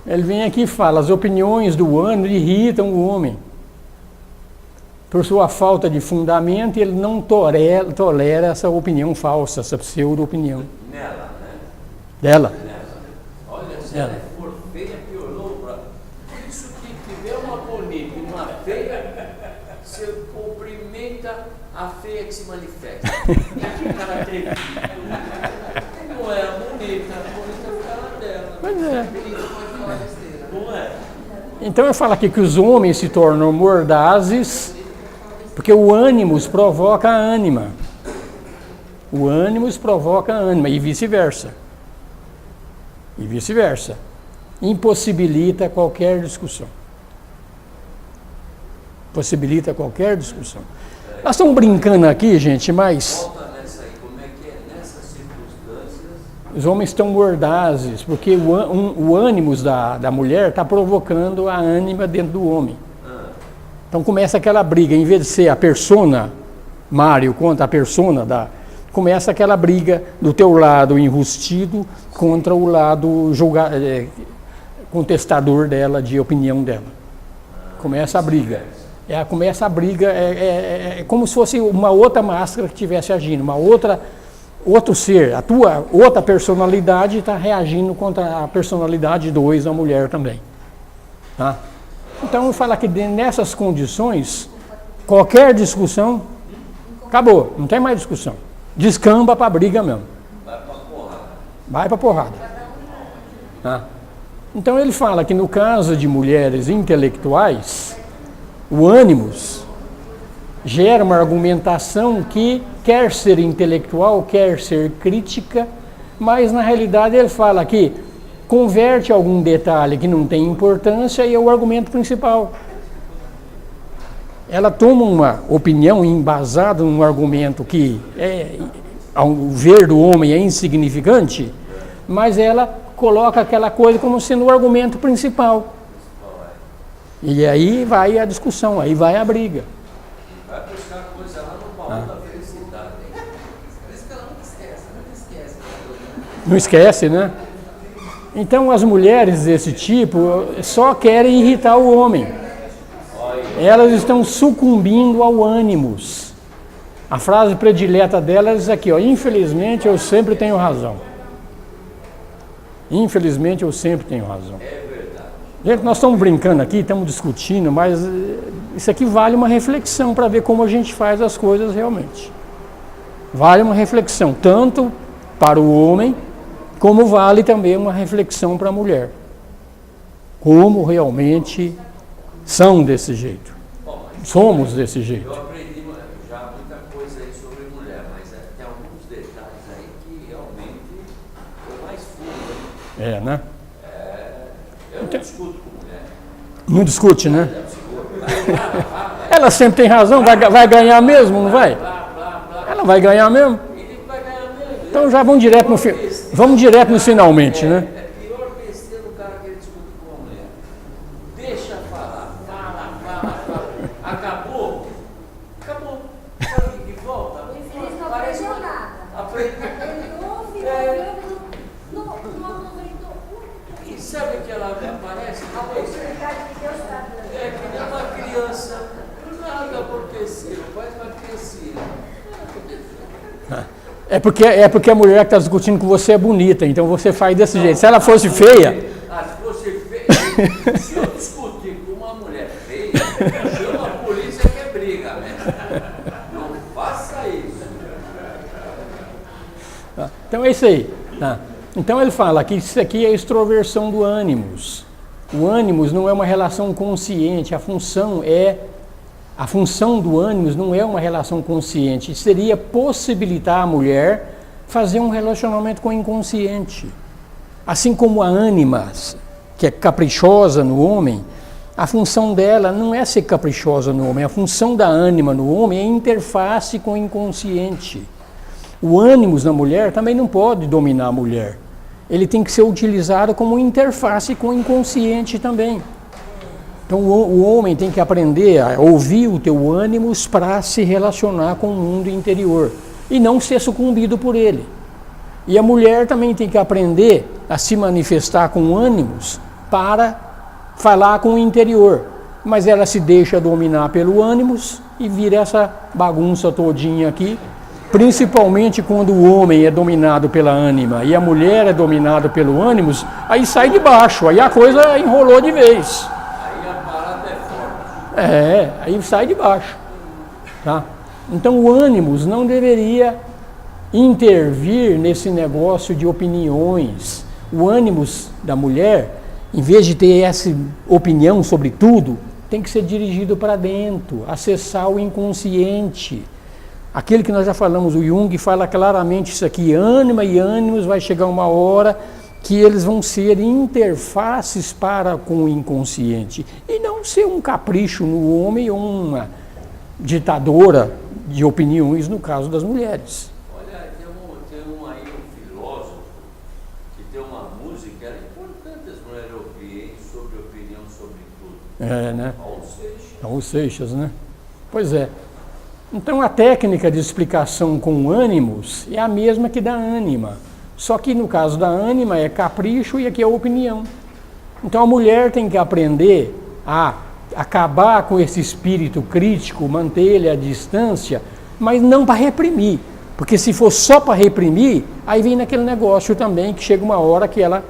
ele vem aqui e fala, as opiniões do ânimo irritam o homem. Por sua falta de fundamento, ele não tolera essa opinião falsa, essa pseudo-opinião. Nela, né? Dela. Olha, se ela for feia, piorou. Por isso que tiver uma bonita e uma feia, você cumprimenta a feia que se manifesta. Que característica. Não é bonita fica na dela. Pois é. Não é? Então eu falo aqui que os homens se tornam mordazes, porque o ânimos provoca a ânima. O ânimos provoca a ânima, e vice-versa. E vice-versa. Impossibilita qualquer discussão. Possibilita qualquer discussão. Nós estamos brincando aqui, gente, mas... Volta nessa aí, como é que é? Nessas circunstâncias... Os homens estão mordazes, porque o ânimos da mulher está provocando a ânima dentro do homem. Então começa aquela briga, em vez de ser a persona, Mário contra a persona começa aquela briga do teu lado enrustido contra o lado contestador dela, de opinião dela. Começa a briga. Começa a briga, é como se fosse uma outra máscara que estivesse agindo, outro ser, a tua outra personalidade está reagindo contra a personalidade 2 da mulher também. Tá? Então, fala que nessas condições, qualquer discussão, acabou, não tem mais discussão. Descamba para a briga mesmo. Vai para porrada. Tá? Então, ele fala que no caso de mulheres intelectuais, o ânimos gera uma argumentação que quer ser intelectual, quer ser crítica, mas na realidade ele fala que converte algum detalhe que não tem importância e é o argumento principal. Ela toma uma opinião embasada num argumento que, ao ver do homem, é insignificante, mas ela coloca aquela coisa como sendo o argumento principal. E aí vai a discussão, aí vai a briga. Vai buscar coisa lá no baú da felicidade. Por isso que ela nunca esquece. Não esquece, né? Então as mulheres desse tipo só querem irritar o homem. Elas estão sucumbindo ao ânimos. A frase predileta delas é aqui, ó: infelizmente eu sempre tenho razão. Infelizmente eu sempre tenho razão. Gente, nós estamos brincando aqui, estamos discutindo, mas isso aqui vale uma reflexão para ver como a gente faz as coisas realmente. Vale uma reflexão, tanto para o homem, como vale também uma reflexão para a mulher. Como realmente são desse jeito. Somos desse jeito. Eu aprendi já muita coisa aí sobre mulher, mas tem alguns detalhes aí que realmente foi mais fundo. Né? Eu não discuto com mulher. Não discute, né? Ela sempre tem razão, vai ganhar mesmo, não vai? Ela vai ganhar mesmo? Então já vamos direto no finalmente, né? É pior besteira do cara que ele discute com a mulher. Deixa falar, fala. Acabou. Sabe que volta? O infeliz não aprendeu nada. Ele ouve, não aproveitou. E sabe que ela aparece? A oportunidade que Deus está dando. É que nem uma criança. Nada aconteceu, faz uma criancinha. É porque a mulher que está discutindo com você é bonita, então você faz desse jeito. Se ela fosse feia... Se fosse feia, se eu discutir com uma mulher feia, chama a polícia que é briga, né? Não faça isso. Então é isso aí. Tá? Então ele fala que isso aqui é a extroversão do ânimos. O ânimos não é uma relação consciente, a função do ânimos não é uma relação consciente, seria possibilitar a mulher fazer um relacionamento com o inconsciente. Assim como a ânima, que é caprichosa no homem, a função dela não é ser caprichosa no homem, a função da ânima no homem é interface com o inconsciente. O ânimos na mulher também não pode dominar a mulher, ele tem que ser utilizado como interface com o inconsciente também. Então o homem tem que aprender a ouvir o teu ânimos para se relacionar com o mundo interior e não ser sucumbido por ele. E a mulher também tem que aprender a se manifestar com ânimos para falar com o interior. Mas ela se deixa dominar pelo ânimos e vira essa bagunça todinha aqui, principalmente quando o homem é dominado pela ânima e a mulher é dominada pelo ânimos, aí sai de baixo, aí a coisa enrolou de vez. Aí sai de baixo. Tá? Então o ânimos não deveria intervir nesse negócio de opiniões. O ânimos da mulher, em vez de ter essa opinião sobre tudo, tem que ser dirigido para dentro, acessar o inconsciente. Aquele que nós já falamos, o Jung fala claramente isso aqui, ânima e ânimos vai chegar uma hora que eles vão ser interfaces para com o inconsciente e não ser um capricho no homem ou uma ditadora de opiniões no caso das mulheres. Olha, tem aí um filósofo que tem uma música, era importante as mulheres ouvirem sobre opinião sobre tudo. Né? Raul Seixas, né? Pois é. Então a técnica de explicação com ânimos é a mesma que da ânima. Só que no caso da ânima é capricho e aqui é opinião. Então a mulher tem que aprender a acabar com esse espírito crítico, manter ele à distância, mas não para reprimir. Porque se for só para reprimir, aí vem naquele negócio também que chega uma hora que ela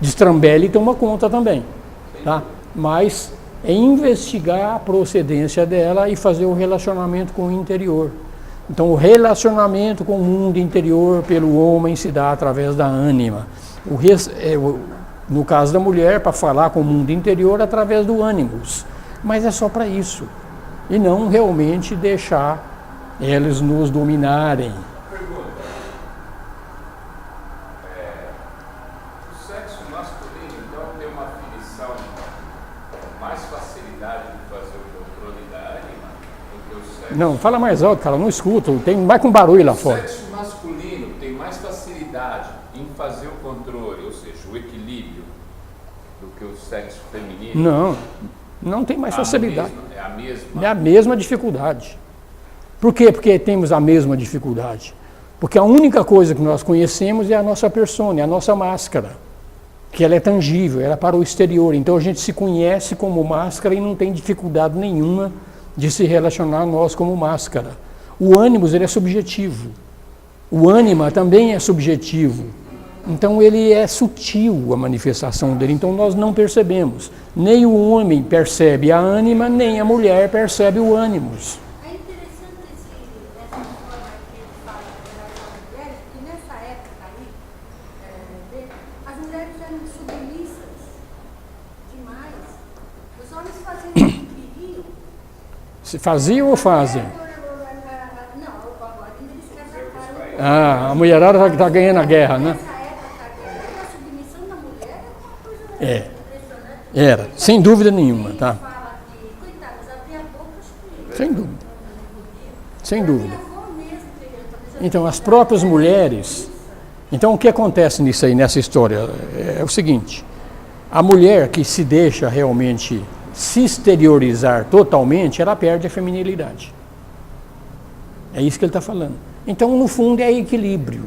destrambelha e toma conta também. Tá? Mas é investigar a procedência dela e fazer o relacionamento com o interior. Então o relacionamento com o mundo interior pelo homem se dá através da ânima. No caso da mulher, para falar com o mundo interior através do ânimos. Mas é só para isso. E não realmente deixar eles nos dominarem. Pergunta. O sexo masculino, então, tem uma afinição, mais facilidade de fazer o controle da ânima do que o sexo... Não, fala mais alto, cara, não escuto. Vai com barulho lá O fora. sexo masculino tem mais facilidade em fazer o controle, ou seja, o equilíbrio, do que o sexo feminino? Não tem mais facilidade. É a mesma? É a mesma dificuldade. Por quê? Porque temos a mesma dificuldade. Porque a única coisa que nós conhecemos é a nossa persona, é a nossa máscara. Que ela é tangível, ela é para o exterior. Então a gente se conhece como máscara e não tem dificuldade nenhuma de se relacionar a nós como máscara. O ânimos, ele é subjetivo. O ânima também é subjetivo. Então ele é sutil a manifestação dele, então nós não percebemos. Nem o homem percebe a ânima, nem a mulher percebe o ânimos. É interessante essa forma que ele fala em relação às mulheres, porque nessa época aí, as mulheres eram submissas demais. Os homens faziam o que queriam. Se faziam ou fazem? Não, agora eles casaram. A mulherada está ganhando a guerra, né? Nessa época, a submissão da mulher era uma coisa impressionante. Era, sem dúvida nenhuma, tá? Fala que, coitadas, abria a boca, acho que Sem dúvida. Sem dúvida. minha avó mesmo queria. Então, as próprias mulheres... Então, o que acontece nisso aí, nessa história? É o seguinte, a mulher que se deixa realmente se exteriorizar totalmente, ela perde a feminilidade. É isso que ele está falando. Então, no fundo, é equilíbrio.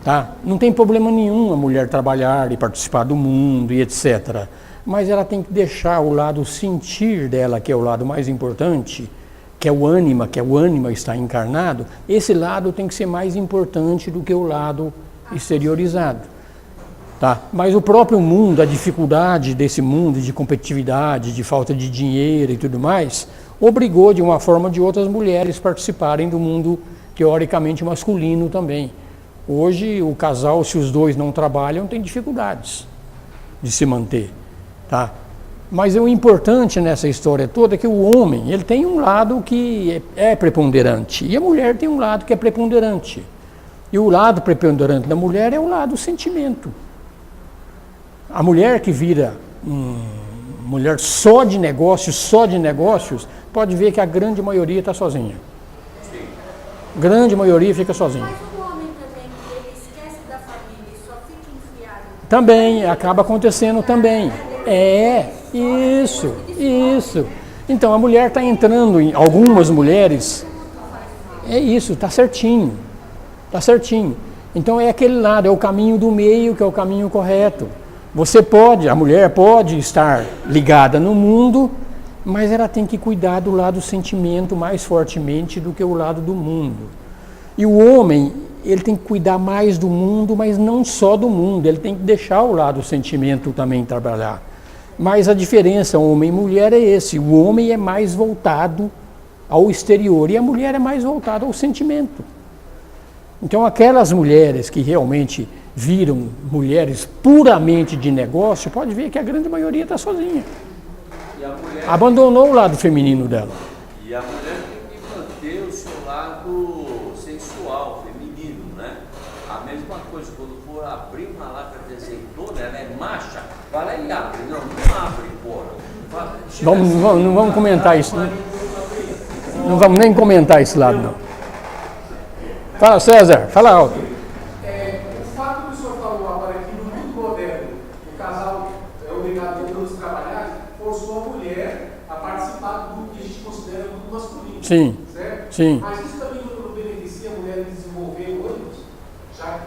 Tá? Não tem problema nenhum a mulher trabalhar e participar do mundo e etc. Mas ela tem que deixar o lado sentir dela, que é o lado mais importante, que é o ânima está encarnado, esse lado tem que ser mais importante do que o lado exteriorizado. Tá? Mas o próprio mundo, a dificuldade desse mundo de competitividade, de falta de dinheiro e tudo mais, obrigou de uma forma ou de outra as mulheres participarem do mundo teoricamente masculino também. Hoje o casal, se os dois não trabalham, tem dificuldades de se manter. Tá? Mas o importante nessa história toda é que o homem ele tem um lado que é preponderante e a mulher tem um lado que é preponderante. E o lado preponderante da mulher é o lado do sentimento. A mulher que vira mulher só de negócios, pode ver que a grande maioria está sozinha. A grande maioria fica sozinha. Mas o homem também, ele esquece da família e só fica enfiado. Também, acaba acontecendo também. Isso. Então, a mulher está entrando em algumas mulheres. É isso, está certinho. Está certinho. Então, é aquele lado, é o caminho do meio, que é o caminho correto. A mulher pode estar ligada no mundo, mas ela tem que cuidar do lado do sentimento mais fortemente do que o lado do mundo. E o homem, ele tem que cuidar mais do mundo, mas não só do mundo, ele tem que deixar o lado do sentimento também trabalhar. Mas a diferença homem e mulher é esse, o homem é mais voltado ao exterior e a mulher é mais voltada ao sentimento. Então aquelas mulheres que realmente viram mulheres puramente de negócio, pode ver que a grande maioria está sozinha. E a mulher, abandonou o lado feminino dela. E a mulher tem que manter o seu lado sensual, feminino, né? A mesma coisa, quando for abrir uma lata de azeitona, ela é macha, vai lá e abre. Não abre, porra. Não vamos comentar isso, né? Não vamos nem comentar esse lado, não. Fala, César, fala alto. O fato que o senhor falou agora aqui no mundo moderno, o casal é obrigado a todos trabalhar, forçou a mulher a participar do que a gente considera o mundo masculino. Sim. Certo? Sim. Mas isso também não beneficia a mulher a desenvolver o ânimo? Já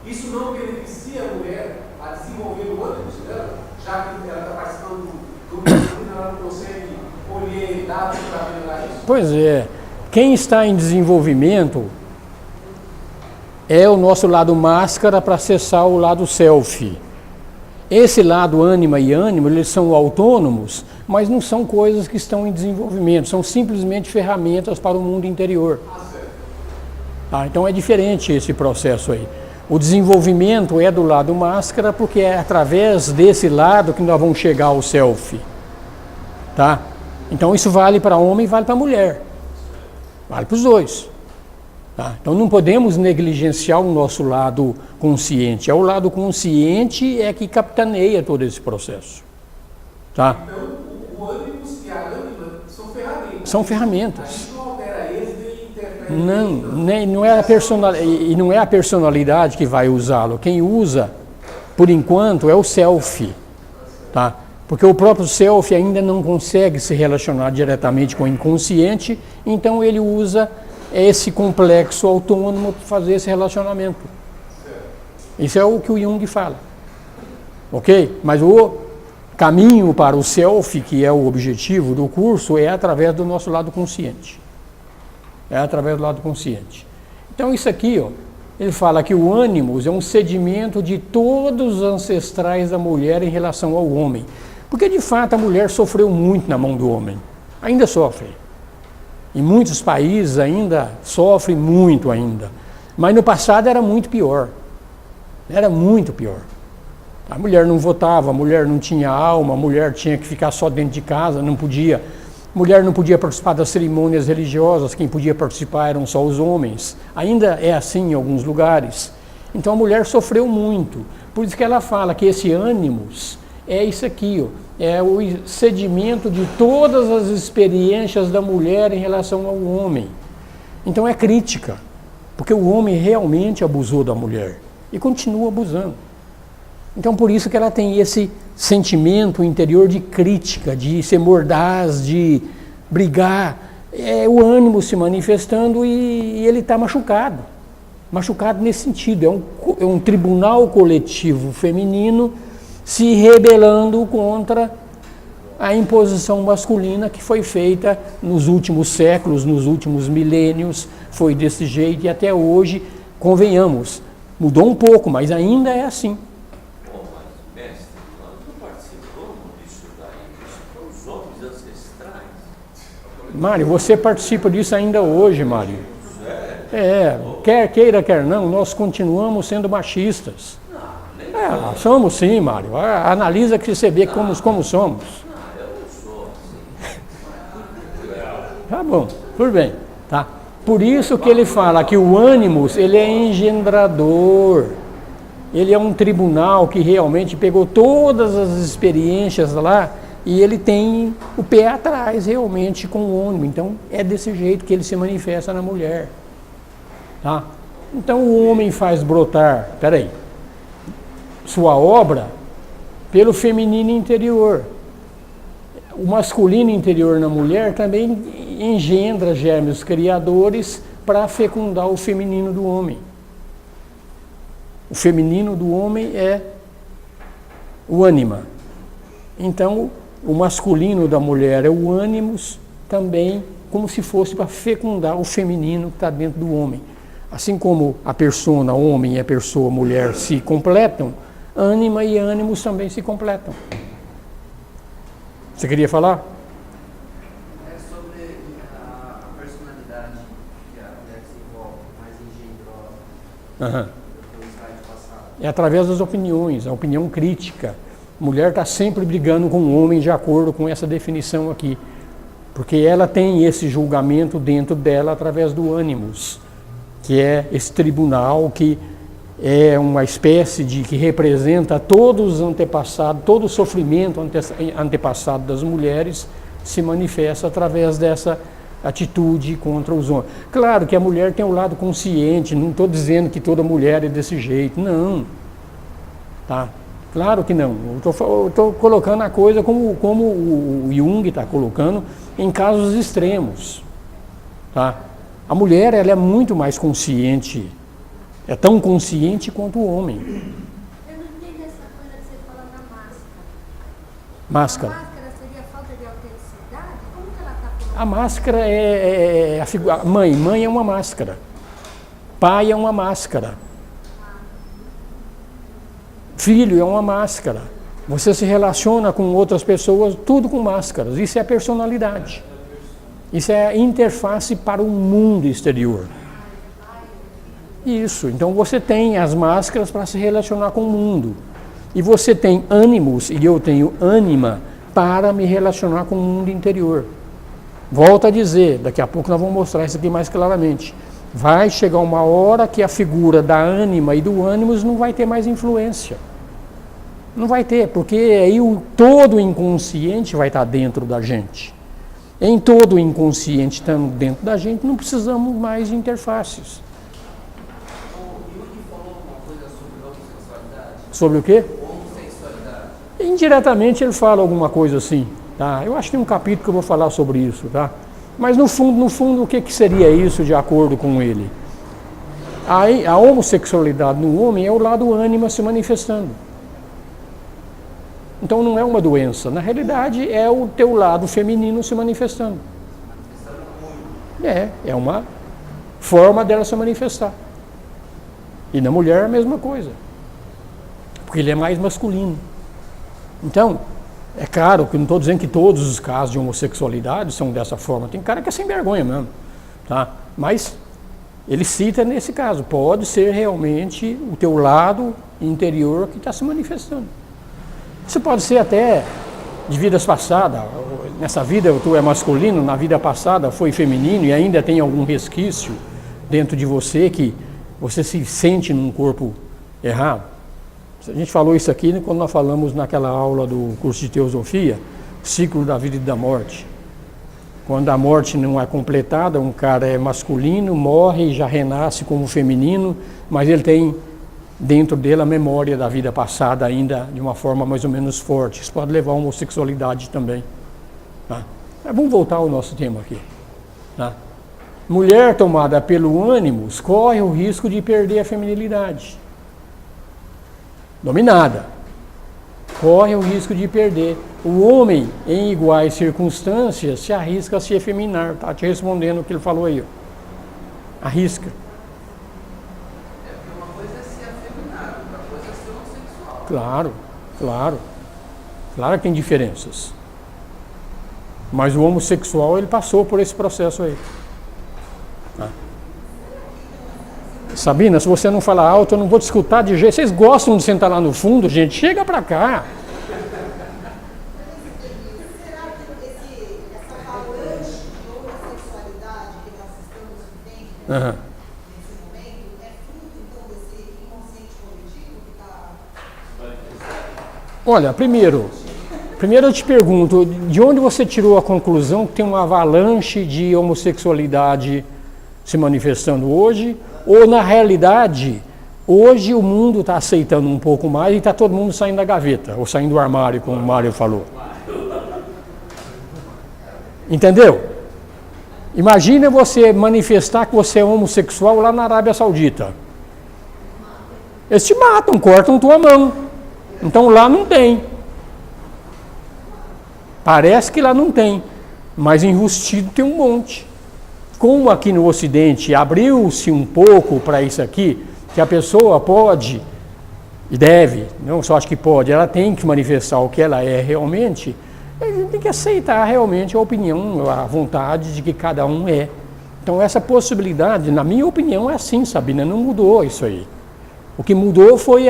isso não beneficia a mulher a desenvolver o ânimo dela? Já que ela está participando do mesmo, ela não consegue colher dados para melhorar isso? Pois é. Quem está em desenvolvimento é o nosso lado máscara para acessar o lado self. Esse lado ânima e ânimo, eles são autônomos, mas não são coisas que estão em desenvolvimento, são simplesmente ferramentas para o mundo interior. Então é diferente esse processo aí. O desenvolvimento é do lado máscara, porque é através desse lado que nós vamos chegar ao self. Tá? Então isso vale para homem e vale para mulher. Vale para os dois. Tá? Então não podemos negligenciar o nosso lado consciente. É o lado consciente é que capitaneia todo esse processo. Tá? Então o ânimo e a ânima são ferramentas. São ferramentas. A gente não altera eles nem interfere. Não é a personalidade que vai usá-lo. Quem usa, por enquanto, é o self. Tá? Porque o próprio self ainda não consegue se relacionar diretamente com o inconsciente, então ele usa esse complexo autônomo para fazer esse relacionamento. Isso é o que o Jung fala. Ok? Mas o caminho para o self, que é o objetivo do curso, é através do nosso lado consciente. É através do lado consciente. Então isso aqui, ó, ele fala que o ânimos é um sedimento de todos os ancestrais da mulher em relação ao homem. Porque de fato a mulher sofreu muito na mão do homem. Ainda sofre. Em muitos países ainda sofre muito ainda. Mas no passado era muito pior. Era muito pior. A mulher não votava, a mulher não tinha alma, a mulher tinha que ficar só dentro de casa, não podia. A mulher não podia participar das cerimônias religiosas, quem podia participar eram só os homens. Ainda é assim em alguns lugares. Então a mulher sofreu muito. Por isso que ela fala que esse ânimos é isso aqui, ó, é o sedimento de todas as experiências da mulher em relação ao homem. Então é crítica, porque o homem realmente abusou da mulher e continua abusando. Então por isso que ela tem esse sentimento interior de crítica, de ser mordaz, de brigar. É o ânimo se manifestando e ele está machucado. Machucado nesse sentido. É um tribunal coletivo feminino se rebelando contra a imposição masculina que foi feita nos últimos séculos, nos últimos milênios, foi desse jeito e até hoje, convenhamos, mudou um pouco, mas ainda é assim. Bom, mas, mestre, nós não participamos disso daí, isso para os homens ancestrais. Mário, você participa disso ainda hoje, Mário. Quer queira, quer não, nós continuamos sendo machistas. Somos sim, Mário. Analisa que você vê como somos. Eu não sou assim. Tá bom, tudo bem. Tá? Por isso que ele fala que o ânimos, ele é engendrador. Ele é um tribunal que realmente pegou todas as experiências lá e ele tem o pé atrás realmente com o ânimo. Então é desse jeito que ele se manifesta na mulher. Tá? Então o homem faz brotar, sua obra pelo feminino interior. O masculino interior na mulher também engendra germes criadores para fecundar o feminino do homem. O feminino do homem é o ânima. Então, o masculino da mulher é o ânimos também, como se fosse para fecundar o feminino que está dentro do homem. Assim como a persona homem e a pessoa mulher se completam, ânima e ânimos também se completam. Você queria falar? É sobre a personalidade que a mulher desenvolve, mais engendrosa, do slide passado. É através das opiniões, a opinião crítica. A mulher está sempre brigando com o homem de acordo com essa definição aqui. Porque ela tem esse julgamento dentro dela através do ânimos, que é esse tribunal que é uma espécie de que representa todos os antepassados, todo o sofrimento antepassado das mulheres se manifesta através dessa atitude contra os homens. Claro que a mulher tem um lado consciente, não estou dizendo que toda mulher é desse jeito, não. Tá? Claro que não. Eu estou colocando a coisa como o Jung está colocando em casos extremos. Tá? A mulher, ela é muito mais consciente, é tão consciente quanto o homem. Eu não entendo essa coisa que você fala da máscara. Máscara. A máscara seria falta de autenticidade? Como que ela está colocando? A máscara é a figura. Mãe é uma máscara. Pai é uma máscara. Filho é uma máscara. Você se relaciona com outras pessoas, tudo com máscaras. Isso é personalidade. Isso é a interface para o mundo exterior. Isso. Então você tem as máscaras para se relacionar com o mundo. E você tem ânimos, e eu tenho ânima, para me relacionar com o mundo interior. Volto a dizer, daqui a pouco nós vamos mostrar isso aqui mais claramente. Vai chegar uma hora que a figura da ânima e do ânimos não vai ter mais influência. Não vai ter, porque aí todo o inconsciente vai estar dentro da gente. Em todo o inconsciente estando dentro da gente, não precisamos mais de interfaces. O Jung falou alguma coisa sobre homossexualidade? Sobre o quê? Homossexualidade. Indiretamente ele fala alguma coisa assim. Tá? Eu acho que tem um capítulo que eu vou falar sobre isso. Tá? Mas no fundo, o que seria isso de acordo com ele? A homossexualidade no homem é o lado ânima se manifestando. Então não é uma doença, na realidade é o teu lado feminino se manifestando. É uma forma dela se manifestar. E na mulher a mesma coisa, porque ele é mais masculino. Então, é claro que não estou dizendo que todos os casos de homossexualidade são dessa forma, tem cara que é sem vergonha mesmo, tá? Mas ele cita nesse caso, pode ser realmente o teu lado interior que está se manifestando. Isso pode ser até de vidas passadas. Nessa vida tu é masculino, na vida passada foi feminino e ainda tem algum resquício dentro de você que você se sente num corpo errado. A gente falou isso aqui quando nós falamos naquela aula do curso de teosofia, ciclo da vida e da morte. Quando a morte não é completada, um cara é masculino, morre e já renasce como feminino, mas ele tem dentro dele a memória da vida passada ainda de uma forma mais ou menos forte. Isso pode levar à homossexualidade também. Tá? Mas vamos voltar ao nosso tema aqui. Tá? Mulher tomada pelo ânimos corre o risco de perder a feminilidade. Dominada. Corre o risco de perder. O homem, em iguais circunstâncias, se arrisca a se efeminar. Está te respondendo o que ele falou aí. Ó. Arrisca. Claro que tem diferenças. Mas o homossexual, ele passou por esse processo aí. Ah. Sabina, se você não falar alto, eu não vou te escutar de jeito. Vocês gostam de sentar lá no fundo, gente? Chega pra cá. Será que essa avalanche de homossexualidade que nós estamos vivendo nesse momento é fruto, então, desse inconsciente coletivo que está... Olha, primeiro eu te pergunto, de onde você tirou a conclusão que tem uma avalanche de homossexualidade se manifestando hoje? Ou, na realidade, hoje o mundo está aceitando um pouco mais e está todo mundo saindo da gaveta, ou saindo do armário, como o Mário falou. Entendeu? Imagina você manifestar que você é homossexual lá na Arábia Saudita. Eles te matam, cortam tua mão. Então lá não tem. Parece que lá não tem, mas enrustido tem um monte. Como aqui no Ocidente abriu-se um pouco para isso aqui, que a pessoa pode e deve, não só acho que pode, ela tem que manifestar o que ela é realmente, a gente tem que aceitar realmente a opinião, a vontade de que cada um é. Então essa possibilidade, na minha opinião, é assim, Sabina, não mudou isso aí. O que mudou foi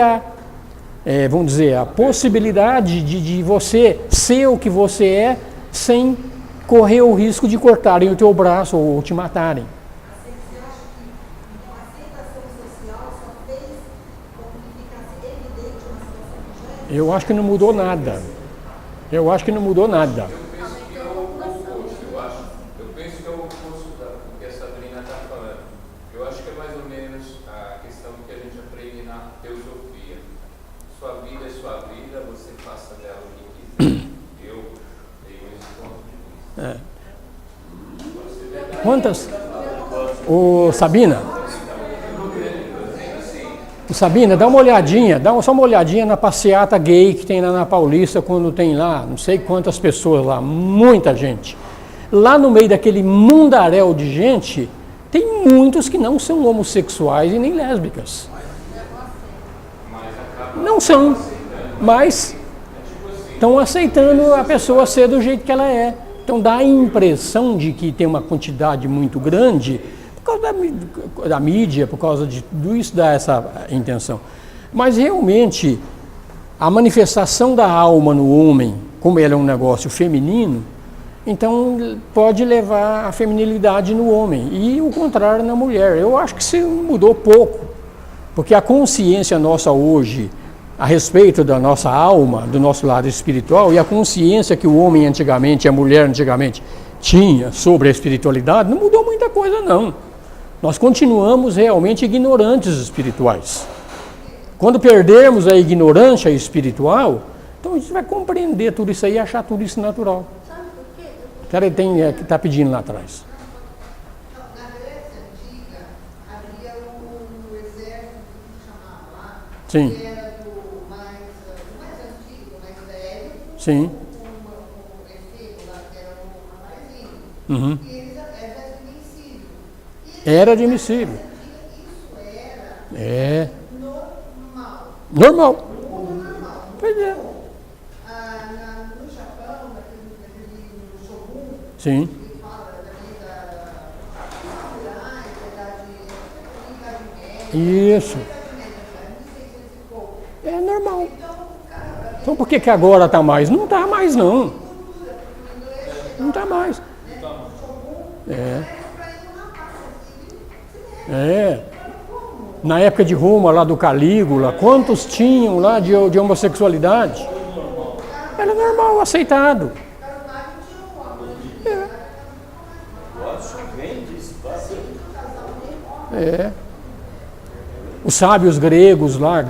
vamos dizer, a possibilidade de você ser o que você é sem correr o risco de cortarem o teu braço ou te matarem. Você acha que a aceitação social só fez com que ficasse evidente uma situação que já é? Eu acho que não mudou nada. Eu acho que não mudou nada. Eu penso que é o oposto do que a Sabrina está falando. Eu acho que é mais ou menos a questão que a gente aprende na teosofia. Sua vida é sua vida, você faça dela o que quiser. Eu tenho esse ponto de vista. Quantas? Ô Sabina, dá uma olhadinha, só uma olhadinha na passeata gay que tem lá na Paulista, quando tem lá, não sei quantas pessoas lá, muita gente. Lá no meio daquele mundaréu de gente, tem muitos que não são homossexuais e nem lésbicas. Não são, mas estão aceitando a pessoa ser do jeito que ela é. Então dá a impressão de que tem uma quantidade muito grande, por causa da mídia, por causa de tudo isso, dá essa intenção. Mas realmente, a manifestação da alma no homem, como ele é um negócio feminino, então pode levar a feminilidade no homem e o contrário na mulher. Eu acho que isso mudou pouco, porque a consciência nossa hoje, a respeito da nossa alma, do nosso lado espiritual, e a consciência que o homem antigamente, a mulher antigamente tinha sobre a espiritualidade, não mudou muita coisa não. Nós continuamos realmente ignorantes espirituais. Quando perdermos a ignorância espiritual, então a gente vai compreender tudo isso aí e achar tudo isso natural. O cara que está pedindo lá atrás. Na Grécia Antiga, havia o exército que chamava lá, Sim. que era do mais antigo, mais velho, Sim. o efebo lá, que era o rapazinho, Uhum. e eles era admissível. Era admissível. Isso era É. normal. Normal. Normal. Pois é. No Japão, naquele Shogun, Sim. que fala também da samurai, idade média, Isso. É normal. Então por que agora está mais? Não está mais não. Não está mais. É. Na época de Roma, lá do Calígula, quantos tinham lá de homossexualidade? Era normal, aceitado. É. Os sábios gregos lá,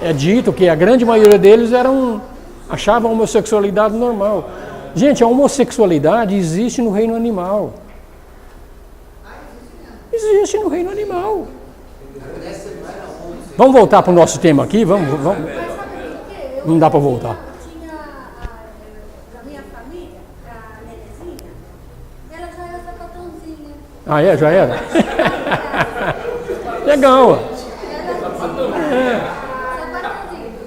é dito que a grande maioria deles achavam a homossexualidade normal. Gente, a homossexualidade existe no reino animal. Existe no reino animal. Vamos voltar para o nosso tema aqui? Vamos. Não dá para voltar. Tinha a minha família, a Nenezinha, ela já era sapatãozinha. Ah, é? Já era? Legal. Sapatãozinha.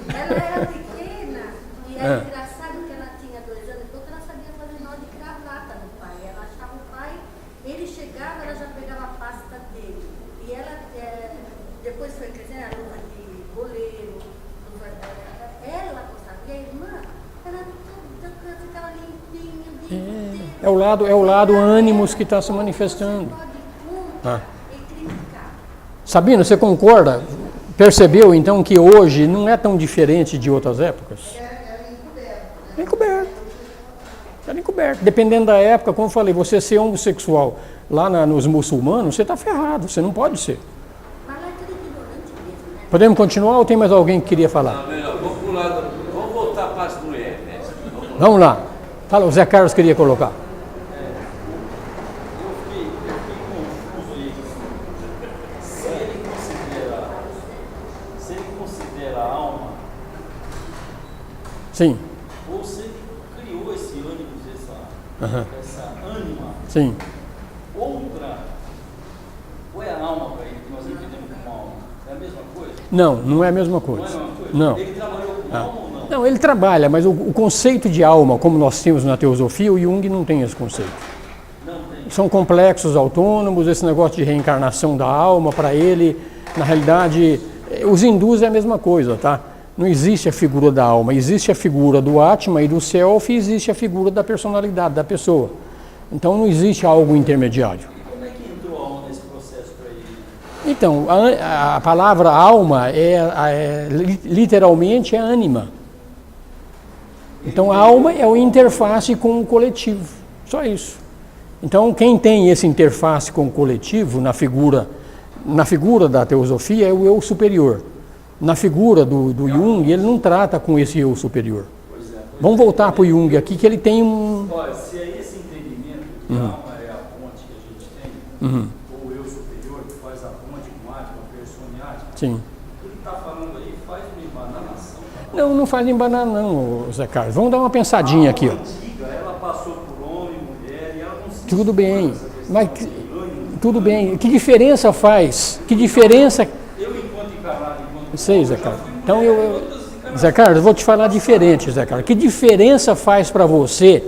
Ela era pequena e era engraçado que ela tinha 2 anos, porque ela sabia fazer nó de gravata no pai. Ela achava o pai, ele chegava, ela já pegava a pasta dele. E ela, depois foi crescendo, a luva de goleiro, ela gostava. E a irmã, ela ficava limpinha, É o lado ânimos que está se manifestando. Ah. Sabina, você concorda? Percebeu então que hoje não é tão diferente de outras épocas? Era encoberto. Era encoberto. Dependendo da época, como eu falei, você ser homossexual lá nos muçulmanos, você está ferrado, você não pode ser. Podemos continuar ou tem mais alguém que queria falar? Não, melhor, vamos voltar para as mulheres, né? Vamos lá. Fala, o Zé Carlos queria colocar. Eu fiquei confuso aí. Se ele considera a alma, Sim. ou se ele criou esse ânimo, essa ânima, Sim. outra, ou é a alma para ele, que nós entendemos como alma? É a mesma coisa? Não, não é a mesma Não é coisa. a mesma coisa? Não. Ele trabalhou com alma ou não? Não, ele trabalha, mas o conceito de alma, como nós temos na teosofia, o Jung não tem esse conceito. Não tem. São complexos autônomos, esse negócio de reencarnação da alma, para ele, na realidade, os hindus é a mesma coisa, tá? Não existe a figura da alma, existe a figura do Atma e do Self, e existe a figura da personalidade da pessoa. Então não existe algo intermediário. E como é que entrou a alma nesse processo para ele? Então, a palavra alma literalmente é ânima. Então a alma é o interface com o coletivo, só isso. Então quem tem esse interface com o coletivo na figura da teosofia é o eu superior. Na figura do Jung, ele não trata com esse eu superior. Vamos voltar para o Jung aqui, que ele tem um... Olha, se é esse entendimento que a alma é a ponte que a gente tem, ou o eu superior, Sim. O que ele está falando aí faz uma embananação. Não, não faz embanar não, Zé Carlos. Vamos dar uma pensadinha aqui. Ó. Antiga, ela passou por homem, mulher, e ela não se Tudo bem, mas tudo bem. Que diferença faz? Que diferença... Eu, enquanto encarnado, enquanto... Sei, Zé Carlos. Então, Zé Carlos, eu vou te falar diferente, Zé Carlos. Que diferença faz para você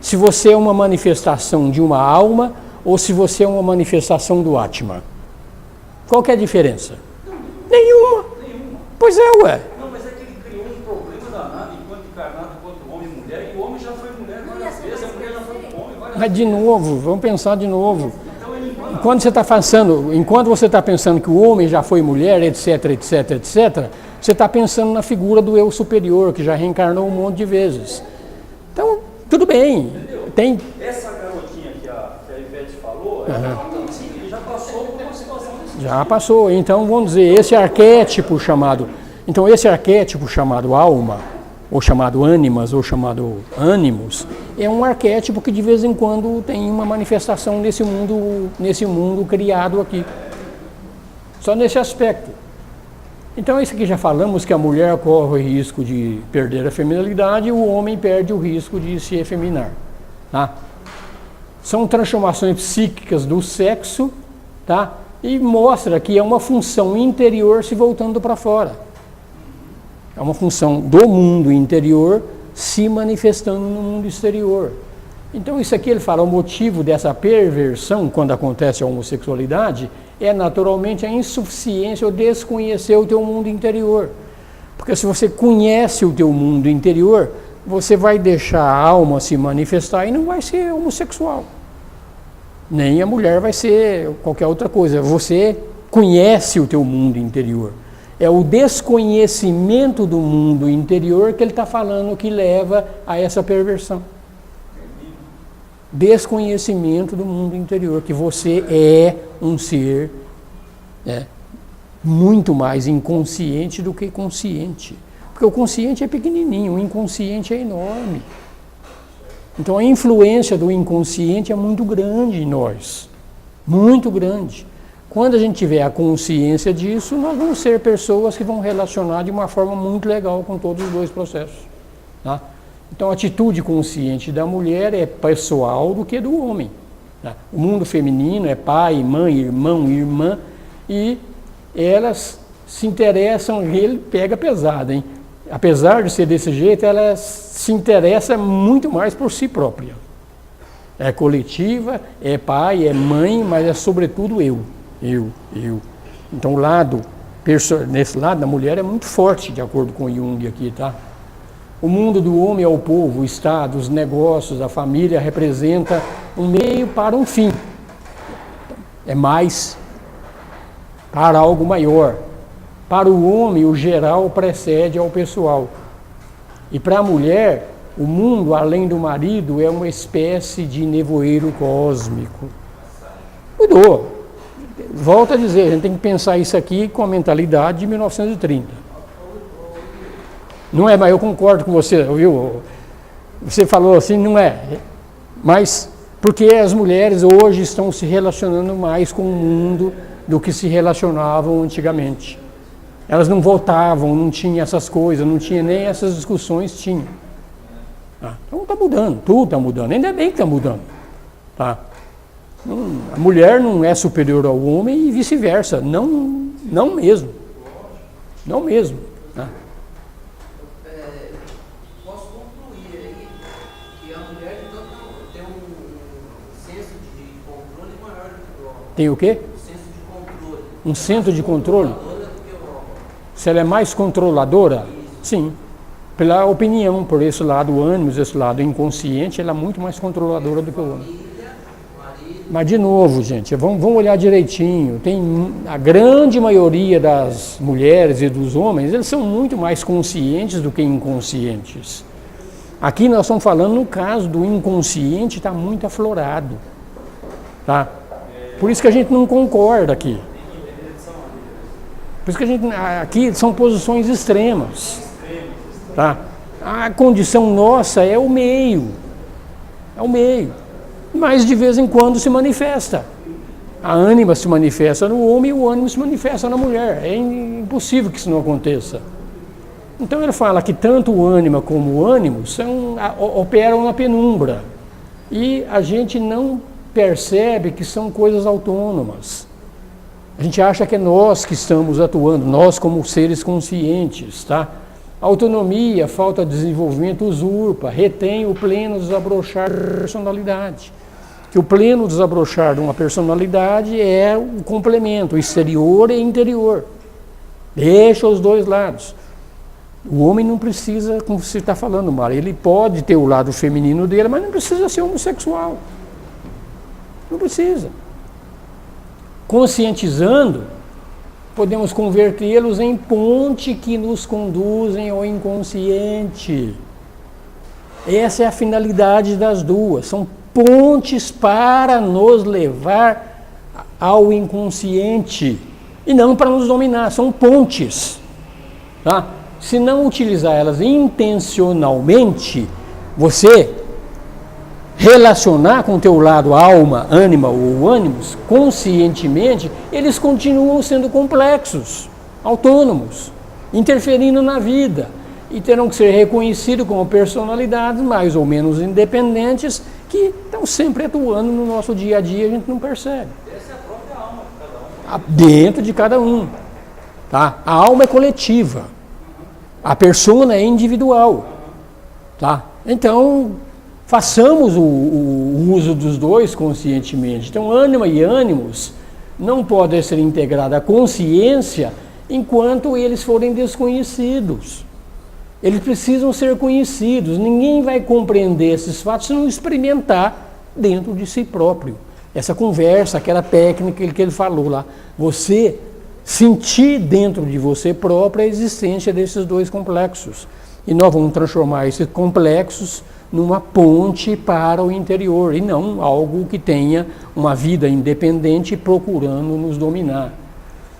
se você é uma manifestação de uma alma ou se você é uma manifestação do Atma? Qual que é a diferença? Nenhuma. Pois é, ué. Não, mas é que ele criou um problema danado enquanto encarnado, enquanto homem e mulher, e o homem já foi mulher várias vezes, a mulher já foi homem várias vezes. Mas de novo, vamos pensar de novo. Então ele embana. Enquanto você está pensando que o homem já foi mulher, etc, etc, etc, você está pensando na figura do eu superior, que já reencarnou um monte de vezes. Então, tudo bem. Tem... Essa garotinha que a Ivete falou, ele já passou por uma situação desse tipo. Já passou. Então, vamos dizer, esse arquétipo chamado alma, ou chamado ânimas, ou chamado ânimos, é um arquétipo que de vez em quando tem uma manifestação nesse mundo criado aqui. Só nesse aspecto. Então, isso aqui já falamos que a mulher corre o risco de perder a feminilidade e o homem perde o risco de se efeminar. Tá? São transformações psíquicas do sexo, tá? E mostra que é uma função interior se voltando para fora. É uma função do mundo interior se manifestando no mundo exterior. Então isso aqui ele fala, o motivo dessa perversão, quando acontece a homossexualidade, é naturalmente a insuficiência ou desconhecer o teu mundo interior. Porque se você conhece o teu mundo interior, você vai deixar a alma se manifestar e não vai ser homossexual. Nem a mulher vai ser qualquer outra coisa. Você conhece o teu mundo interior. É o desconhecimento do mundo interior que ele está falando que leva a essa perversão. Desconhecimento do mundo interior, que você é um ser muito mais inconsciente do que consciente. Porque o consciente é pequenininho, o inconsciente é enorme. Então a influência do inconsciente é muito grande em nós, muito grande. Quando a gente tiver a consciência disso, nós vamos ser pessoas que vão relacionar de uma forma muito legal com todos os dois processos. Tá? Então a atitude consciente da mulher é pessoal do que do homem. Tá? O mundo feminino é pai, mãe, irmão, irmã, e elas se interessam, ele pega pesado, hein? Apesar de ser desse jeito, ela se interessa muito mais por si própria. É coletiva, é pai, é mãe, mas é sobretudo eu. Então nesse lado da mulher é muito forte, de acordo com Jung aqui, tá? O mundo do homem é o povo, o Estado, os negócios, a família representa um meio para um fim. É mais para algo maior. Para o homem, o geral precede ao pessoal. E para a mulher, o mundo, além do marido, é uma espécie de nevoeiro cósmico. Mudou. Volto a dizer, a gente tem que pensar isso aqui com a mentalidade de 1930. Não é, mas eu concordo com você, viu? Você falou assim, não é. Mas porque as mulheres hoje estão se relacionando mais com o mundo do que se relacionavam antigamente. Elas não votavam, não tinha essas coisas, não tinha nem essas discussões, tinha. Então está mudando, tudo está mudando, ainda bem que está mudando. Tá? A mulher não é superior ao homem e vice-versa, não mesmo. Não mesmo. Tá? Posso concluir aí que a mulher então, tem um senso de controle maior do que o homem. Tem o quê? Senso de controle. Um centro de controle? Se ela é mais controladora? Sim. Pela opinião, por esse lado ânimos, esse lado inconsciente, ela é muito mais controladora do que o homem. Mas, de novo, gente, vamos olhar direitinho. A grande maioria das mulheres e dos homens, eles são muito mais conscientes do que inconscientes. Aqui nós estamos falando no caso do inconsciente, está muito aflorado. Tá? Por isso que a gente não concorda aqui. Por isso que aqui são posições extremas. Tá? A condição nossa é o meio. É o meio. Mas de vez em quando se manifesta. A ânima se manifesta no homem e o ânimo se manifesta na mulher. É impossível que isso não aconteça. Então ele fala que tanto o ânima como o ânimo operam na penumbra. E a gente não percebe que são coisas autônomas. A gente acha que é nós que estamos atuando, nós como seres conscientes, tá? Autonomia, falta de desenvolvimento usurpa, retém o pleno desabrochar da personalidade. Que o pleno desabrochar de uma personalidade é o complemento, exterior e interior. Deixa os dois lados. O homem não precisa, como você está falando, Mara, ele pode ter o lado feminino dele, mas não precisa ser homossexual. Não precisa. Conscientizando, podemos convertê-los em ponte que nos conduzem ao inconsciente. Essa é a finalidade das duas. São pontes para nos levar ao inconsciente e não para nos dominar. São pontes. Tá? Se não utilizar elas intencionalmente, você relacionar com o teu lado alma, ânima ou ânimos, conscientemente, eles continuam sendo complexos, autônomos, interferindo na vida e terão que ser reconhecidos como personalidades mais ou menos independentes que estão sempre atuando no nosso dia a dia e a gente não percebe. Essa é a própria alma de cada um. Dentro de cada um. Tá? A alma é coletiva. A persona é individual. Tá? Então, façamos o uso dos dois conscientemente. Então, ânima e ânimos não podem ser integrados à consciência enquanto eles forem desconhecidos. Eles precisam ser conhecidos. Ninguém vai compreender esses fatos se não experimentar dentro de si próprio. Essa conversa, aquela técnica que ele falou lá. Você sentir dentro de você própria a existência desses dois complexos. E nós vamos transformar esses complexos numa ponte para o interior, e não algo que tenha uma vida independente procurando nos dominar.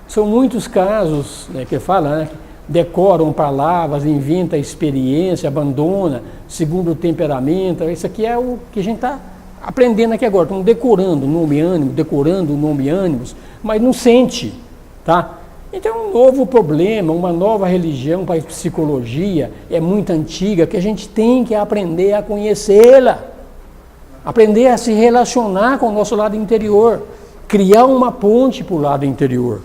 São muitos casos, né, que fala, né, decoram palavras, inventa experiência, abandona, segundo o temperamento. Isso aqui é o que a gente está aprendendo aqui agora. Estamos decorando o nome ânimo, decorando o nome ânimos, mas não sente. Tá? Então, um novo problema, uma nova religião para a psicologia, é muito antiga, que a gente tem que aprender a conhecê-la, aprender a se relacionar com o nosso lado interior, criar uma ponte para o lado interior.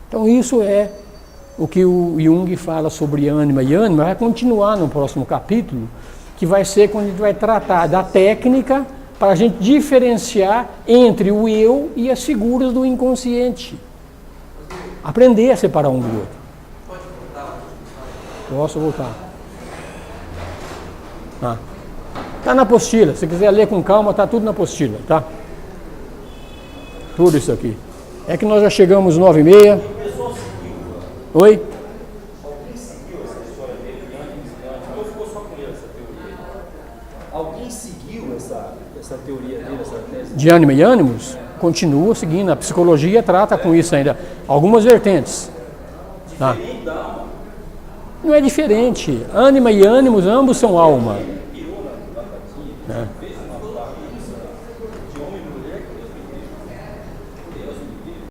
Então, isso é o que o Jung fala sobre ânima e ânima, vai continuar no próximo capítulo, que vai ser quando a gente vai tratar da técnica para a gente diferenciar entre o eu e as figuras do inconsciente. Aprender a separar um do outro. Pode voltar? Posso voltar. Tá na apostila. Se quiser ler com calma, tá tudo na apostila, tá? Tudo isso aqui. É que nós já chegamos 9h30. Oi? Alguém seguiu essa história dele, ou ficou só com ele essa teoria? Alguém seguiu essa teoria dele, essa tese? De ânima e ânimos? Continua seguindo. A psicologia trata com isso ainda. Algumas vertentes. Tá? Diferente da alma? Não é diferente. Ânima e ânimos, ambos são alma. Pirou na cabecinha.